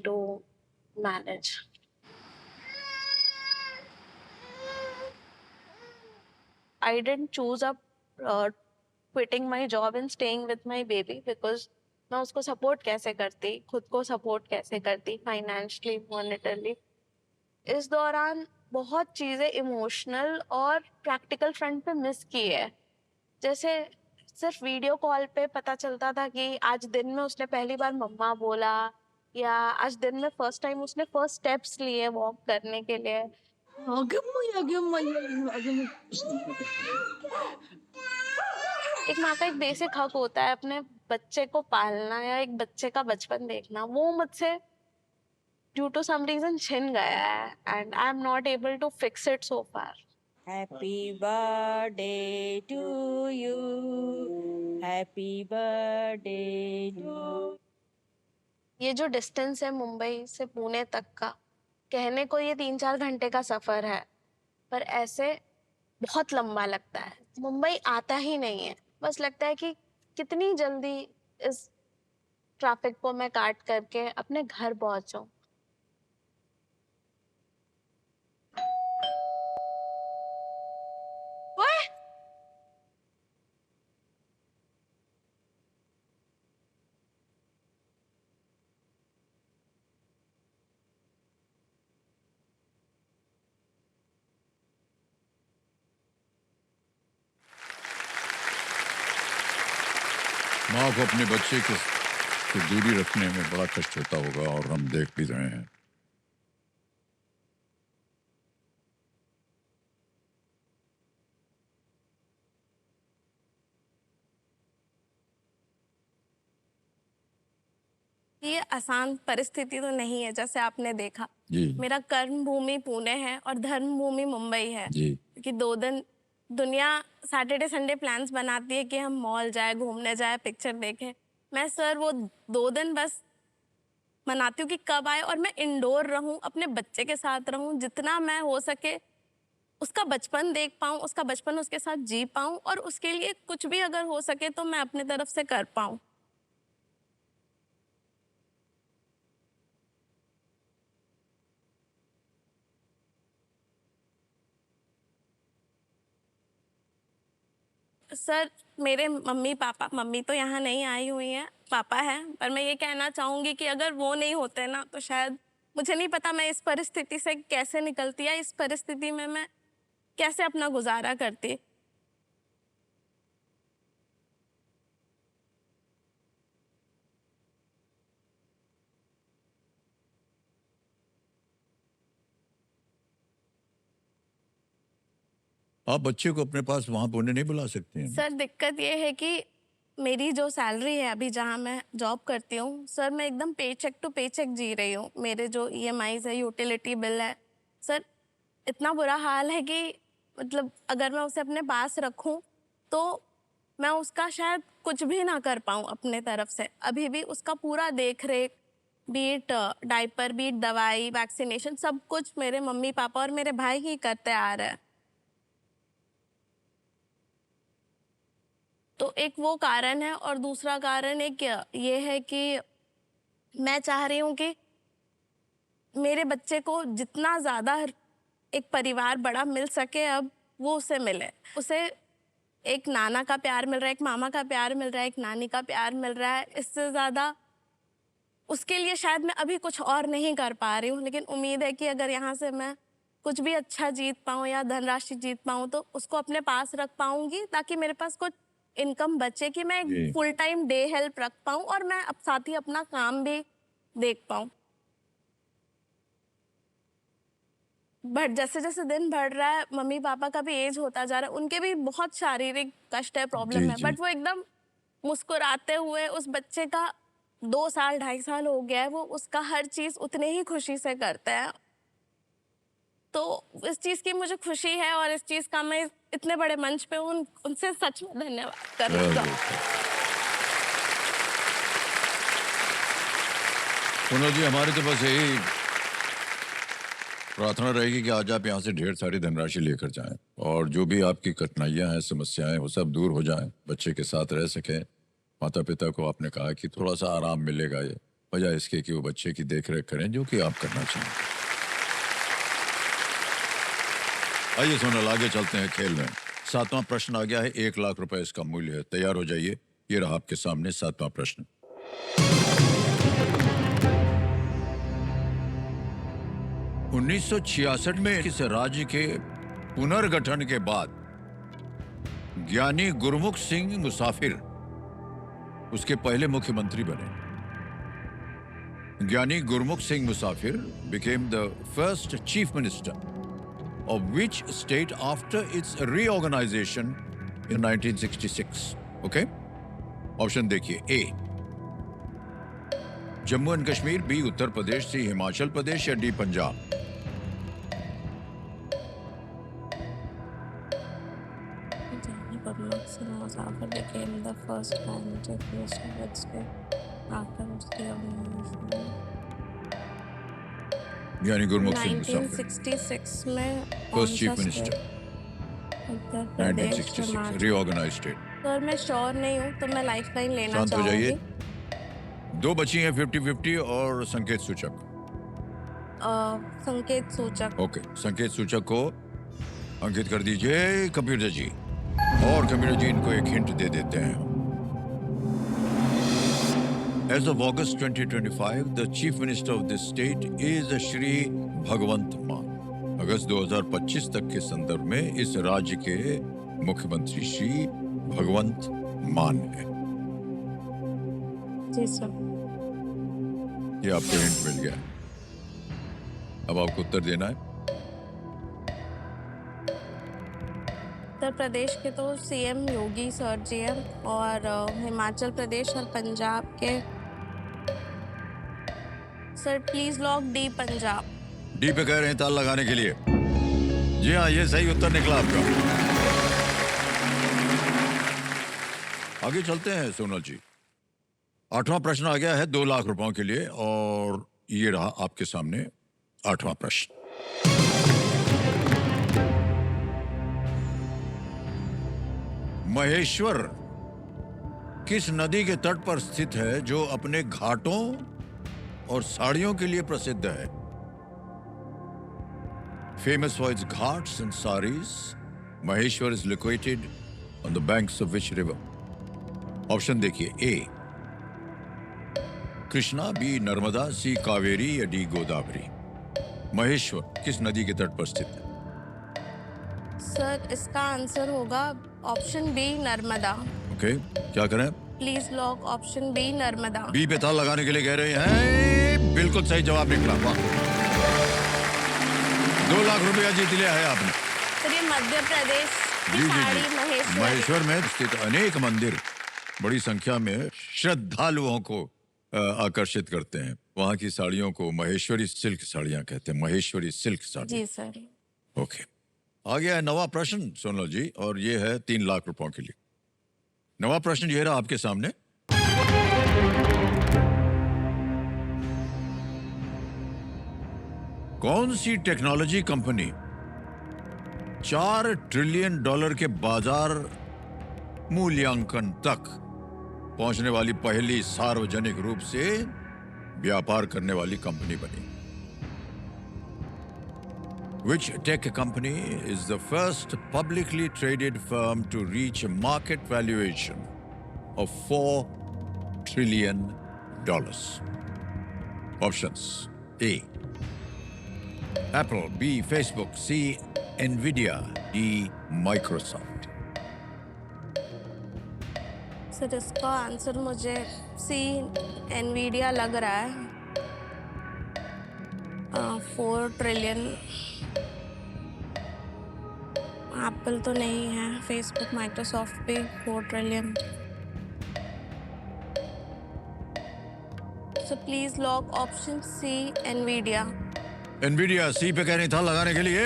to manage. I didn't choose up quitting my job and staying with my baby because मैं उसको सपोर्ट कैसे करती, खुद को सपोर्ट कैसे करती, फाइनेंशियली, मॉनेटरली। इस दौरान बहुत चीज़ें इमोशनल और प्रैक्टिकल फ्रंट पे मिस की है। जैसे सिर्फ वीडियो कॉल पे पता चलता था कि आज दिन में उसने पहली बार मम्मा बोला, या आज दिन में फर्स्ट टाइम उसने फर्स्ट स्टेप्स लिए वॉक करने के लिए। एक माँ का एक बेसिक हक होता है अपने बच्चे को पालना या एक बच्चे का बचपन देखना, वो मुझसे ड्यू टू सम रीजन छिन गया है and I am not able to fix it so far. Happy birthday to you. Happy birthday to ये जो डिस्टेंस है मुंबई से पुणे तक का, कहने को ये 3-4 घंटे का सफर है, पर ऐसे बहुत लंबा लगता है। मुंबई आता ही नहीं है, बस लगता है कि कितनी जल्दी इस ट्रैफिक को मैं काट करके अपने घर पहुंचूं। ओए! माँ को अपने बच्चे के से दूरी रखने में बड़ा कष्ट होता होगा और हम देख भी रहे हैं। ये आसान परिस्थिति तो नहीं है, जैसे आपने देखा। जी मेरा कर्म भूमि पुणे है और धर्म भूमि मुंबई है। जी कि 2 दिन दुनिया सैटरडे संडे प्लान्स बनाती है कि हम मॉल जाए, घूमने जाए, पिक्चर देखें। मैं सर वो 2 दिन बस मनाती हूँ कि कब आए और मैं इंडोर रहूँ, अपने बच्चे के साथ रहूँ, जितना मैं हो सके उसका बचपन देख पाऊँ, उसका बचपन उसके साथ जी पाऊँ, और उसके लिए कुछ भी अगर हो सके तो मैं अपने तरफ से कर पाऊँ। सर मेरे मम्मी पापा, मम्मी तो यहाँ नहीं आई हुई हैं, पापा हैं, पर मैं ये कहना चाहूँगी कि अगर वो नहीं होते ना तो शायद मुझे नहीं पता मैं इस परिस्थिति से कैसे निकलती, या इस परिस्थिति में मैं कैसे अपना गुजारा करती। आप बच्चे को अपने पास वहां पुणे नहीं बुला सकते हैं? सर दिक्कत ये है कि मेरी जो सैलरी है अभी जहाँ मैं जॉब करती हूँ, सर मैं एकदम पेचेक टू पेचेक जी रही हूँ। मेरे जो ईएमआईज है, यूटिलिटी बिल है, सर इतना बुरा हाल है कि मतलब अगर मैं उसे अपने पास रखूँ तो मैं उसका शायद कुछ भी ना कर पाऊँ अपने तरफ से। अभी भी उसका पूरा देख रेख, बीट डाइपर, बीट दवाई, वैक्सीनेशन, सब कुछ मेरे मम्मी पापा और मेरे भाई ही करते आ रहे हैं। तो एक वो कारण है, और दूसरा कारण एक ये है कि मैं चाह रही हूँ कि मेरे बच्चे को जितना ज़्यादा एक परिवार बड़ा मिल सके अब वो उसे मिले। उसे एक नाना का प्यार मिल रहा है, एक मामा का प्यार मिल रहा है, एक नानी का प्यार मिल रहा है। इससे ज़्यादा उसके लिए शायद मैं अभी कुछ और नहीं कर पा रही हूँ, लेकिन उम्मीद है कि अगर यहाँ से मैं कुछ भी अच्छा जीत पाऊँ या धनराशि जीत पाऊँ तो उसको अपने पास रख पाऊँगी, ताकि मेरे पास कुछ इनकम बचे कि मैं जी। एक फुल टाइम डे हेल्प रख पाऊँ और मैं अब साथ ही अपना काम भी देख पाऊँ। बट जैसे जैसे दिन बढ़ रहा है, मम्मी पापा का भी एज होता जा रहा है, उनके भी बहुत शारीरिक कष्ट है, प्रॉब्लम जी, है, जी। बट वो एकदम मुस्कुराते हुए, उस बच्चे का 2 साल 2.5 साल हो गया है, वो उसका हर चीज़ उतने ही खुशी से करते हैं। तो इस चीज़ की मुझे खुशी है, और इस चीज़ का मैं इतने बड़े मंच पे उनसे सच में धन्यवाद करना चलो, चाहूँ। सोनल जी, हमारी तो बस यही प्रार्थना रहेगी कि आज आप यहाँ से ढेर सारी धनराशि लेकर जाएं और जो भी आपकी कठिनाइयां हैं, समस्याएं, वो सब दूर हो जाएं, बच्चे के साथ रह सकें। माता पिता को आपने कहा कि थोड़ा सा आराम मिलेगा, ये वजह इसके कि वो बच्चे की देख रेख करें, जो कि आप करना चाहें। आइए सोनल, आगे चलते हैं खेल में। 7वां प्रश्न आ गया है, 1 लाख रुपए इसका मूल्य है। तैयार हो जाइए, ये रहा आपके सामने 7वां प्रश्न। उन्नीस 1966 में इस राज्य के पुनर्गठन के बाद ज्ञानी गुरमुख सिंह मुसाफिर उसके पहले मुख्यमंत्री बने। ज्ञानी गुरमुख सिंह मुसाफिर became the first chief minister of which state after its reorganization in 1966? Okay? Option देखिए। ए जम्मू एंड कश्मीर, बी उत्तर प्रदेश, सी हिमाचल प्रदेश या D Punjab. Gurmukh Singh Musafir became the first prime minister of its state after its reorganization. यानी गुरमुख सिंह मुसाफिर 1966 में फर्स्ट चीफ कौन सा minister, state? Uttar Pradesh, 1966 Himachal. Reorganise state. Sir मैं sure नहीं हूँ तो मैं लाइफलाइन लेना शांत हो चाहूंगी। जाइए। 2 बची हैं 50-50 और संकेत सूचक। संकेत सूचक। ओके, संकेत सूचक को अंकित कर दीजिए कंप्यूटर जी, और कंप्यूटर जी इनको एक हिंट दे देते हैं। As of August 2025, the chief minister of this state is Shri भगवंत मान। अगस्त 2025 तक के संदर्भ में इस राज्य के मुख्यमंत्री श्री भगवंत मान है। जी सर। ये आपको हिंट मिल गया। अब आपको उत्तर देना है। उत्तर प्रदेश के तो सीएम योगी सर जी हैं और हिमाचल प्रदेश और पंजाब के sir please lock D Punjab. D पे कह रहे हैं ताल लगाने के लिए। जी हाँ, ये सही उत्तर निकला आपका। आगे चलते हैं सोनल जी। 8वां प्रश्न आ गया है 2 लाख रुपयों के लिए, और ये रहा आपके सामने 8वां प्रश्न। महेश्वर किस नदी के तट पर स्थित है जो अपने घाटों और साड़ियों के लिए प्रसिद्ध है? Famous for its Ghats and saris, Maheshwar is located on the banks of which river? Option देखिए। ए कृष्णा, बी नर्मदा, सी कावेरी या डी गोदावरी। महेश्वर किस नदी के तट पर स्थित है? सर इसका आंसर होगा ऑप्शन बी नर्मदा। ओके, क्या करें? Please lock option B Narmada. B पे ताल लगाने के लिए कह रहे हैं। बिल्कुल सही जवाब निकला। वाह, 2 लाख रुपया जीत लिया है आपने। सर ये मध्य प्रदेश की जी जी साड़ी जी। महेश्वर। महेश्वर में स्थित अनेक मंदिर बड़ी संख्या में श्रद्धालुओं को आकर्षित करते हैं। वहां की साड़ियों को महेश्वरी सिल्क साड़ियां कहते हैं। महेश्वरी सिल्क साड़ी। जी सर। ओके, आ गया है 9वां प्रश्न सोनल जी, और ये है 3 लाख रुपयों के लिए। 9वां प्रश्न ये रहा आपके सामने। कौन सी टेक्नोलॉजी कंपनी $4 ट्रिलियन के बाजार मूल्यांकन तक पहुंचने वाली पहली सार्वजनिक रूप से व्यापार करने वाली कंपनी बनी? Which tech company is the first publicly traded firm to reach a market valuation of $4 trillion? Options: A. Apple, B. Facebook, C. Nvidia, D. Microsoft. Sir इसका आंसर मुझे सी एनवीडिया लग रहा है। 4 ट्रिलियन। एप्पल तो नहीं है, Facebook, Microsoft भी 4 trillion. So please lock option C Nvidia. Nvidia, C पे कह रही था लगाने के लिए।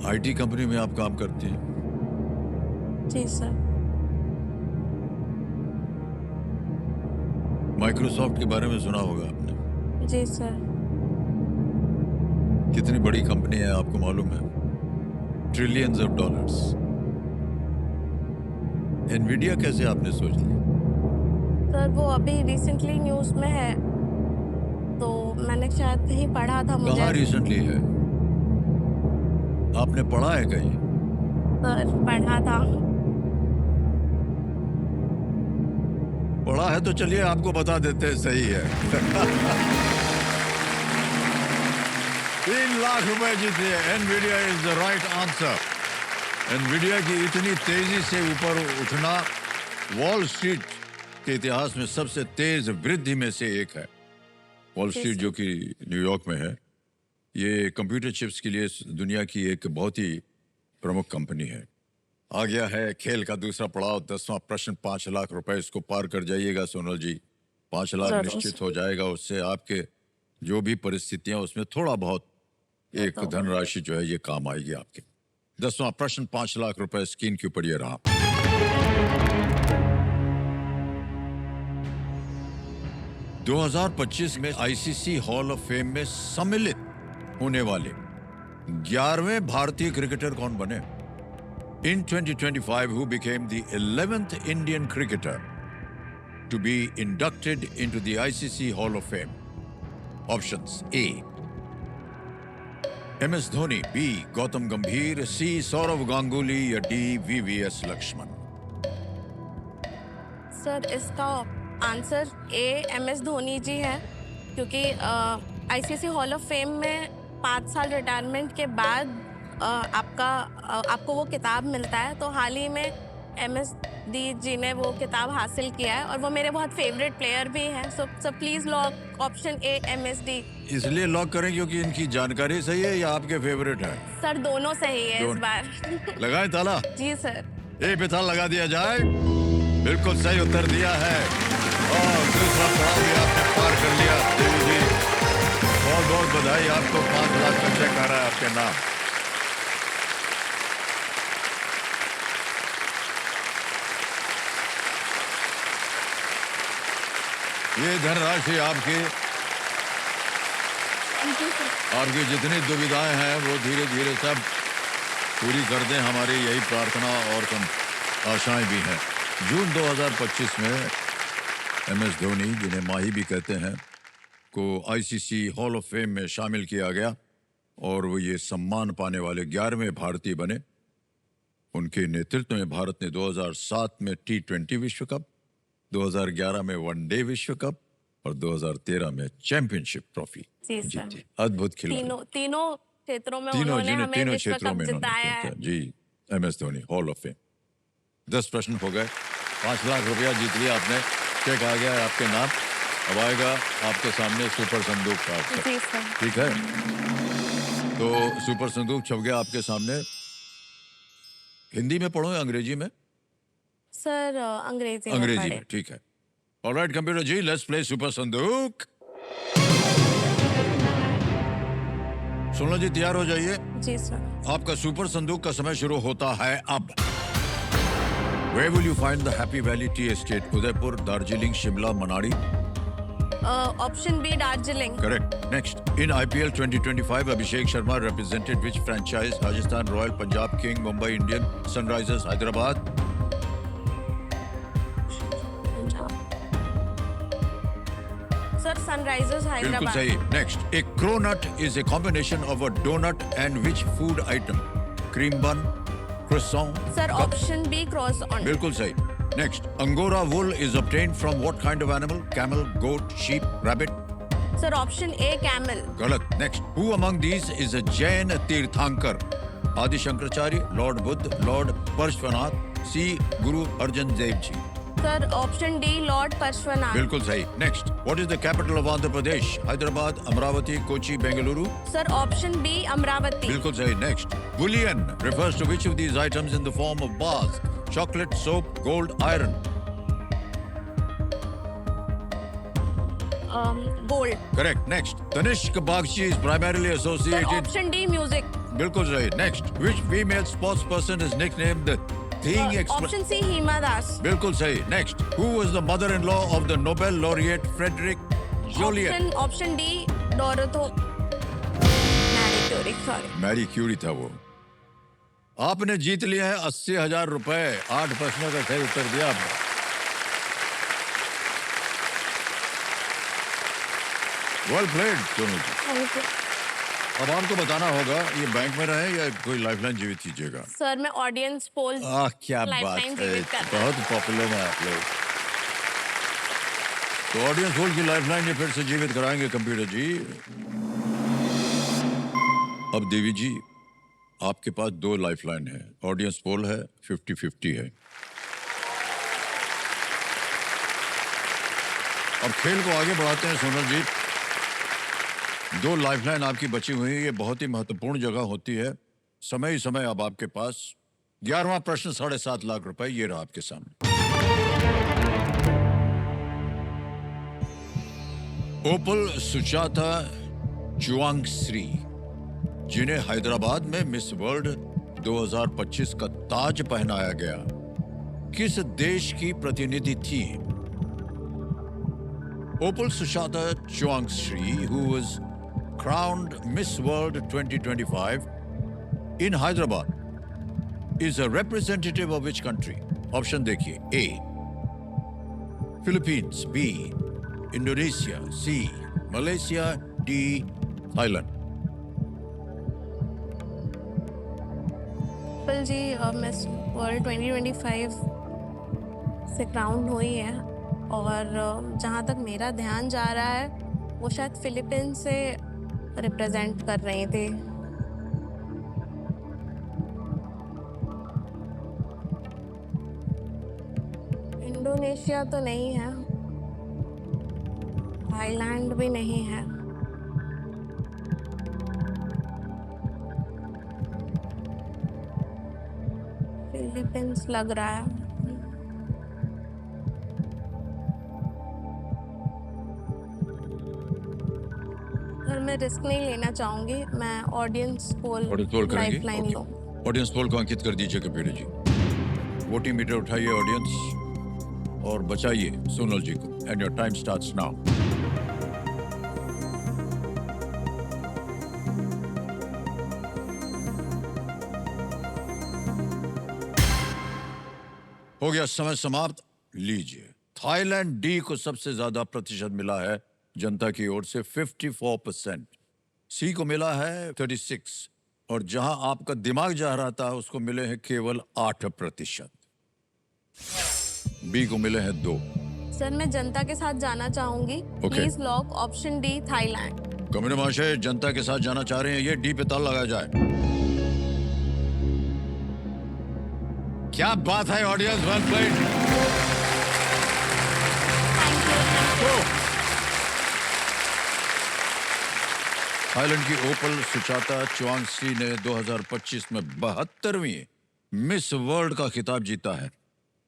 आईटी कंपनी में आप काम करती हैं। जी सर। माइक्रोसॉफ्ट के बारे में सुना होगा आपने। जी सर। कितनी बड़ी कंपनी है आपको मालूम है? Trillions of dollars. एनवीडिया कैसे आपने सोच लिया? सर वो अभी रिसेंटली न्यूज़ में है, तो मैंने शायद कहीं पढ़ा था मुझे। कहाँ रिसेंटली है? आपने पढ़ा है कहीं? सर पढ़ा था। पढ़ा है तो चलिए आपको बता देते हैं, सही है। 3 लाख रुपए जीते। Nvidia is the right answer. Nvidia की इतनी तेजी से ऊपर उठना वॉल स्ट्रीट के इतिहास में सबसे तेज वृद्धि में से एक है। वॉल स्ट्रीट जो कि न्यूयॉर्क में है, ये कंप्यूटर चिप्स के लिए दुनिया की एक बहुत ही प्रमुख कंपनी है। आ गया है खेल का दूसरा पड़ाव, 10वां प्रश्न। 5 लाख रुपए, इसको पार कर जाइएगा सोनल जी। 5 लाख जरूर। निश्चित हो जाएगा। उससे आपके जो भी परिस्थितियां, उसमें थोड़ा बहुत एक धनराशि जो है ये काम आएगी आपके। 10वां प्रश्न, 5 लाख रुपए स्क्रीन के ऊपर ये रहा। – 2025 में आईसीसी हॉल ऑफ फेम में सम्मिलित होने वाले 11वें भारतीय क्रिकेटर कौन बने? In 2025, who became the 11th Indian cricketer to be inducted into the ICC Hall of Fame? Options: A. MS Dhoni, B. Gautam Gambhir, C. Saurav Ganguly या D. VVS Lakshman? Sir इसका answer A MS Dhoni जी है, क्योंकि ICC hall of fame में 5 साल retirement के बाद आपको वो किताब मिलता है। तो हाल ही में MS दी जी ने वो किताब हासिल किया है, और वो मेरे बहुत फेवरेट प्लेयर भी हैं। सो please lock option A MS D. इसलिए लॉक करें क्योंकि इनकी जानकारी सही है या आपके फेवरेट है? सर दोनों सही है इस बार। लगाएं ताला? जी सर। ए पे ताला लगा दिया जाए। बिल्कुल सही उत्तर दिया है, और दूसरा पड़ाव भी आपने पार कर लिया। देवी जी, बहुत बहुत बधाई आपको। 5 लाख का चेक आ रहा है आपके नाम। ये धनराशि आपकी जितनी दुविधाएं हैं वो धीरे धीरे सब पूरी कर दें, हमारी यही प्रार्थना और आशाएं भी हैं। जून 2025 में MS धोनी, जिन्हें माही भी कहते हैं, को आईसीसी हॉल ऑफ फेम में शामिल किया गया, और वो ये सम्मान पाने वाले 11वें भारतीय बने। उनके नेतृत्व में भारत ने 2007 में T20 विश्व कप, 2011 में वनडे विश्व कप और 2013 में चैंपियनशिप ट्रॉफी जीती। अद्भुत खिलाड़ी। तीनों क्षेत्रों में तीनों उन्होंने हमें तीनों विश्व क्षेत्रों कप में जिताया है। जी, MS Dhoni hall of fame. 10 प्रश्न हो गए। 5 लाख रुपया जीत लिया आपने। चेक आ गया है आपके नाम। अब आएगा आपके सामने सुपर संदूक का अवसर। जी सर। ठीक है, तो सुपर संदूक छप गया आपके सामने। हिंदी में पढ़ो या अंग्रेजी में? सर अंग्रेजी में अंग्रेजी पढ़े। में, ठीक है। All right computer ji, let's play super Sandook. Sonal जी तैयार हो जाइए। जी सर। आपका सुपर संदूक का समय शुरू होता है अब। Where will you find the Happy Valley Tea Estate? Udaipur, Darjeeling, Shimla, Manali? Option B Darjeeling. Correct. Next, in IPL 2025, Abhishek Sharma represented which franchise? Rajasthan Royal, Punjab King, Mumbai Indian, Sunrisers Hyderabad? Sir Sunrisers बिल्कुल हैदराबाद। सही। Next, a cronut is a combination of a donut and which food item? Cream bun, croissant? Sir option B croissant. बिल्कुल सही। Next, Angora wool is obtained from what kind of animal? Camel, goat, sheep, rabbit? Sir option A camel. गलत। Next, who among these is a Jain Tirthankar? Adi Shankaracharya, Lord Buddha, Lord Parshvanath, C. Guru Arjan Dev Ji? Sir option D Lord Parshvanath. बिल्कुल सही। Next, what is the capital of Andhra Pradesh? Hyderabad, Amravati, Kochi, Bengaluru? Sir option B Amravati. बिल्कुल सही। Next, bullion refers to which of these items in the form of bars? Chocolate, soap, gold, iron? Gold. Correct. Next, Tanishq Bagchi is primarily sir associated. Option D music. बिल्कुल सही। Next, which female sports person is nicknamed the Dhing option C Hima Das. बिल्कुल सही। Next, who was the mother in law of the Nobel laureate Frederic Joliot? Option D डोरोथो Marie Curie. Sorry. Marie Curie था वो। आपने जीत लिया है 80,000 रुपए। 8 प्रश्नों का सही उत्तर दिया आपने। वेल प्लेड दोनों जी। थैंक यू अब आपको बताना होगा ये बैंक में रहे या कोई लाइफलाइन जीवित कीजिएगा। सर। मैं ऑडियंस पोल क्या बात लाइफलाइन है, जीवित करना है। बहुत पॉपुलर है आप लोग। तो ऑडियंस पोल की लाइफलाइन ये फिर से जीवित कराएंगे कंप्यूटर जी। अब देवी जी आपके पास 2 लाइफलाइन है। ऑडियंस पोल है, 50-50 है। अब खेल को आगे बढ़ाते हैं सोनल जी। 2 लाइफलाइन आपकी बची हुई है, ये बहुत ही महत्वपूर्ण जगह होती है। समय ही समय अब आपके पास 11वां प्रश्न 7.5 लाख रुपए ये रहा आपके सामने। ओपल सुचाता चुआंगश्री, जिन्हें हैदराबाद में मिस वर्ल्ड 2025 का ताज पहनाया गया, किस देश की प्रतिनिधि थी? ओपल सुचाता चुआंगश्री, who was crowned Miss World 2025 in Hyderabad, is a representative of which country? Option देखिए। A Philippines, B Indonesia, C Malaysia, D Thailand. Opal ji miss world 2025 से क्राउन हुई है और जहाँ तक मेरा ध्यान जा रहा है वो शायद फिलीपींस से रिप्रेजेंट कर रही थी। इंडोनेशिया तो नहीं है, थाईलैंड भी नहीं है, फिलीपींस लग रहा है। पर मैं रिस्क नहीं लेना चाहूंगी। मैं ऑडियंस पोल ऑडियंस पोल करेंगे। लाइफलाइन लूं। ऑडियंस पोल को अंकित कर दीजिए कंप्यूटर जी। वोटिंग मीटर उठाइए ऑडियंस और बचाइए सोनल जी को। And your time starts now. हो गया समय समाप्त। लीजिए, थाईलैंड डी को सबसे ज्यादा प्रतिशत मिला है जनता की ओर से 54%, सी को मिला है 36 और जहां आपका दिमाग जा रहा था उसको मिले हैं केवल 8%। बी को मिले हैं 2। सर मैं जनता के साथ जाना चाहूंगी। Okay. Please lock option D Thailand. Communist महाशय जनता के साथ जाना चाह रहे हैं, ये डी पे ताला लगाया जाए। क्या बात है audience, well played. Thank you. Thailand की ओपल सुचाता चुआंगश्री ने 2025 में 72वीं मिस वर्ल्ड का खिताब जीता है।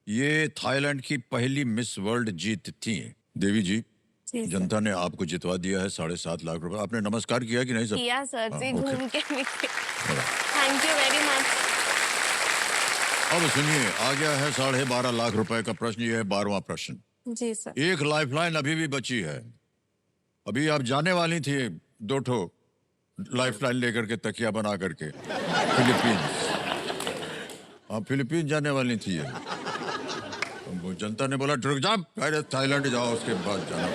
ये थाईलैंड की पहली मिस वर्ल्ड जीत थी। देवी जी, जी सर। जनता ने आपको जितवा दिया है 7.5 लाख रुपए। आपने नमस्कार किया कि नहीं सर? किया सर जी, हाँ, okay. घूम के भी। Thank you very much. अब सुनिए, आ गया है 12.5 लाख रुपए का प्रश्न। ये है 12वां प्रश्न। जी सर। एक लाइफलाइन अभी भी बची है। अभी आप जाने वाली थी 2 ठो लाइफलाइन लेकर के, तकिया बना करके फिलीपींस। आप फिलीपींस जाने वाली थी। वो जनता ने बोला रुक जा, पहले थाईलैंड जाओ उसके बाद जाना।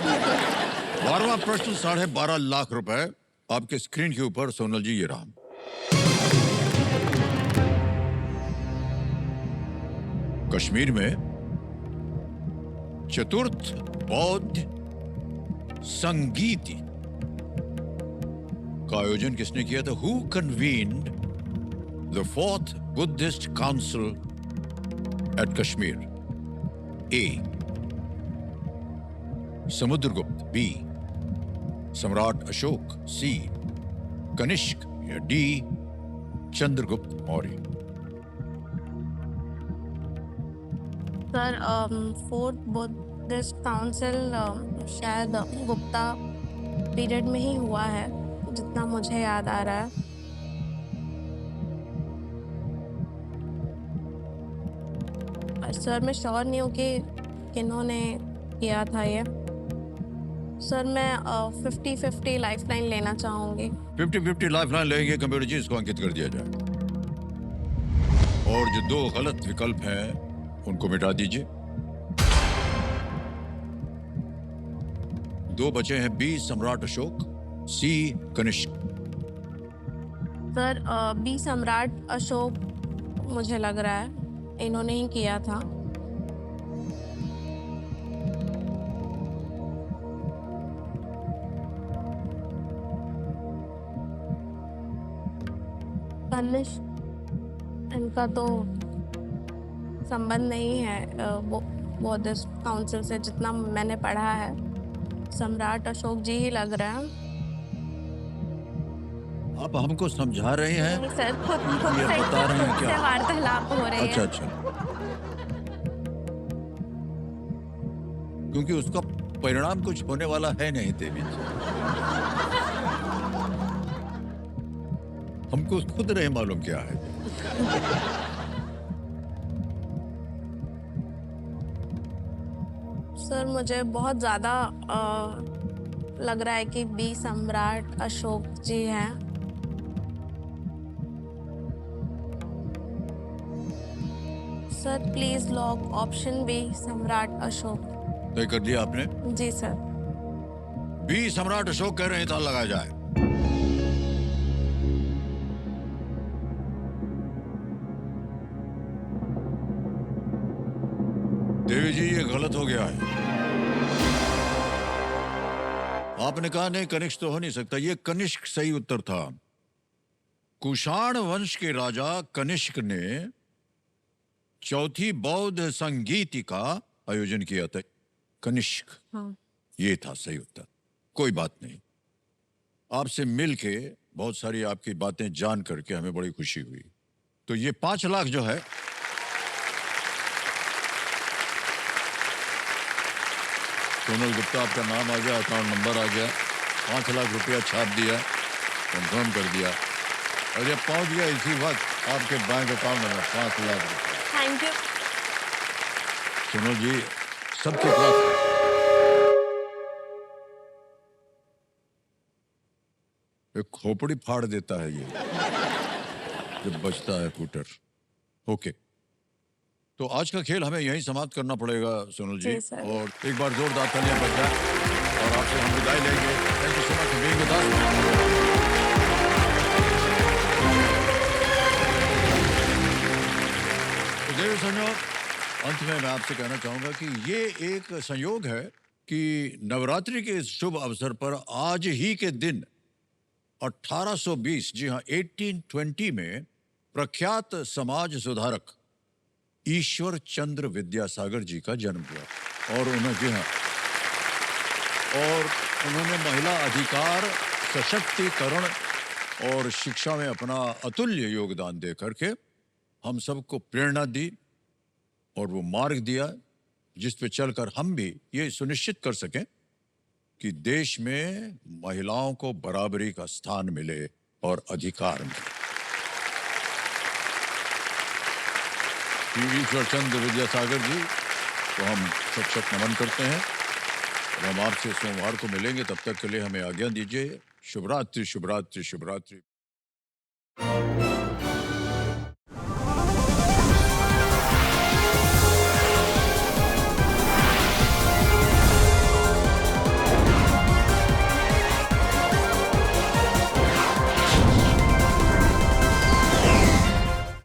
12वां प्रश्न 12.5 लाख रुपए आपके स्क्रीन के ऊपर। सोनल जी ये रहा। कश्मीर में चतुर्थ बौद्ध संगीत का आयोजन किसने किया था? Who convened the 4th Buddhist council at Kashmir? A Samudragupta, B Samrat Ashok, C Kanishka या D Chandragupta Maurya. Sir 4th Buddhist council शायद गुप्ता पीरियड में ही हुआ है, जितना मुझे याद आ रहा है। सर मैं श्योर नहीं हूँ कि किन्होंने किया था ये। सर मैं 50-50 लाइफलाइन लेना चाहूँगी। 50-50 लाइफलाइन लेंगे कंप्यूटर जी, इसको अंकित कर दिया जाए। और जो दो गलत विकल्प हैं उनको मिटा दीजिए। दो बचे हैं, B Samrat Ashok, C Kanishka. Sir B Samrat Ashok मुझे लग रहा है इन्होंने ही किया था। कनिष्क इनका तो संबंध नहीं है बौद्धिस्ट काउंसिल से, जितना मैंने पढ़ा है। सम्राट अशोक जी ही लग रहा है। आप हमको समझा रहे हैं? नहीं सर, खुद ये बता रहे हैं से क्या? वार्तालाप हो रही अच्छा है। अच्छा, क्योंकि उसका परिणाम कुछ होने वाला है नहीं देवी जी। हमको खुद नहीं मालूम क्या है। सर मुझे बहुत ज़्यादा लग रहा है कि बी सम्राट अशोक जी हैं। Sir please lock option B Samrat Ashok. तय कर दिया आपने? जी सर। बी सम्राट अशोक कह रहे हैं, ताला लगाया जाए। देवी जी ये गलत हो गया है। आपने कहा नहीं कनिष्क तो हो नहीं सकता, ये कनिष्क सही उत्तर था। कुषाण वंश के राजा कनिष्क ने चौथी बौद्ध संगीति का आयोजन किया था। कनिष्क, हाँ। ये था सही उत्तर। कोई बात नहीं, आपसे मिलके बहुत सारी आपकी बातें जान करके हमें बड़ी खुशी हुई। तो ये 5 लाख जो है सोनल गुप्ता, आपका नाम आ गया, अकाउंट नंबर आ गया, 5 लाख रुपया छाप दिया, कंफर्म कर दिया, और ये पहुंच गया इसी वक्त आपके बैंक अकाउंट में 5 लाख रुपया। Thank you. सोनल जी सबके पास एक खोपड़ी फाड़ देता है ये जब बचता है फूटर। ओके, तो आज का खेल हमें यहीं समाप्त करना पड़ेगा सोनल जी, जी, सर। और एक बार जोरदार तालियां बज जाए और आपसे हम विदाई लेंगे। Thank you so much for being with us. तो देव संयोग, अंत में मैं आपसे कहना चाहूंगा कि ये एक संयोग है कि नवरात्रि के इस शुभ अवसर पर आज ही के दिन 1820, जी हाँ 1820 में प्रख्यात समाज सुधारक ईश्वर चंद्र विद्यासागर जी का जन्म हुआ। और उन्हें, जी हाँ, और उन्होंने महिला अधिकार, सशक्तिकरण और शिक्षा में अपना अतुल्य योगदान दे करके हम सबको प्रेरणा दी और वो मार्ग दिया जिस पे चलकर हम भी ये सुनिश्चित कर सकें कि देश में महिलाओं को बराबरी का स्थान मिले और अधिकार मिले। ईश्वर चंद्र विद्यासागर जी को हम शत नमन करते हैं और हम आपसे सोमवार को मिलेंगे। तब तक के लिए हमें आज्ञा दीजिए। शुभ रात्रि, शुभ रात्रि, शुभ रात्रि।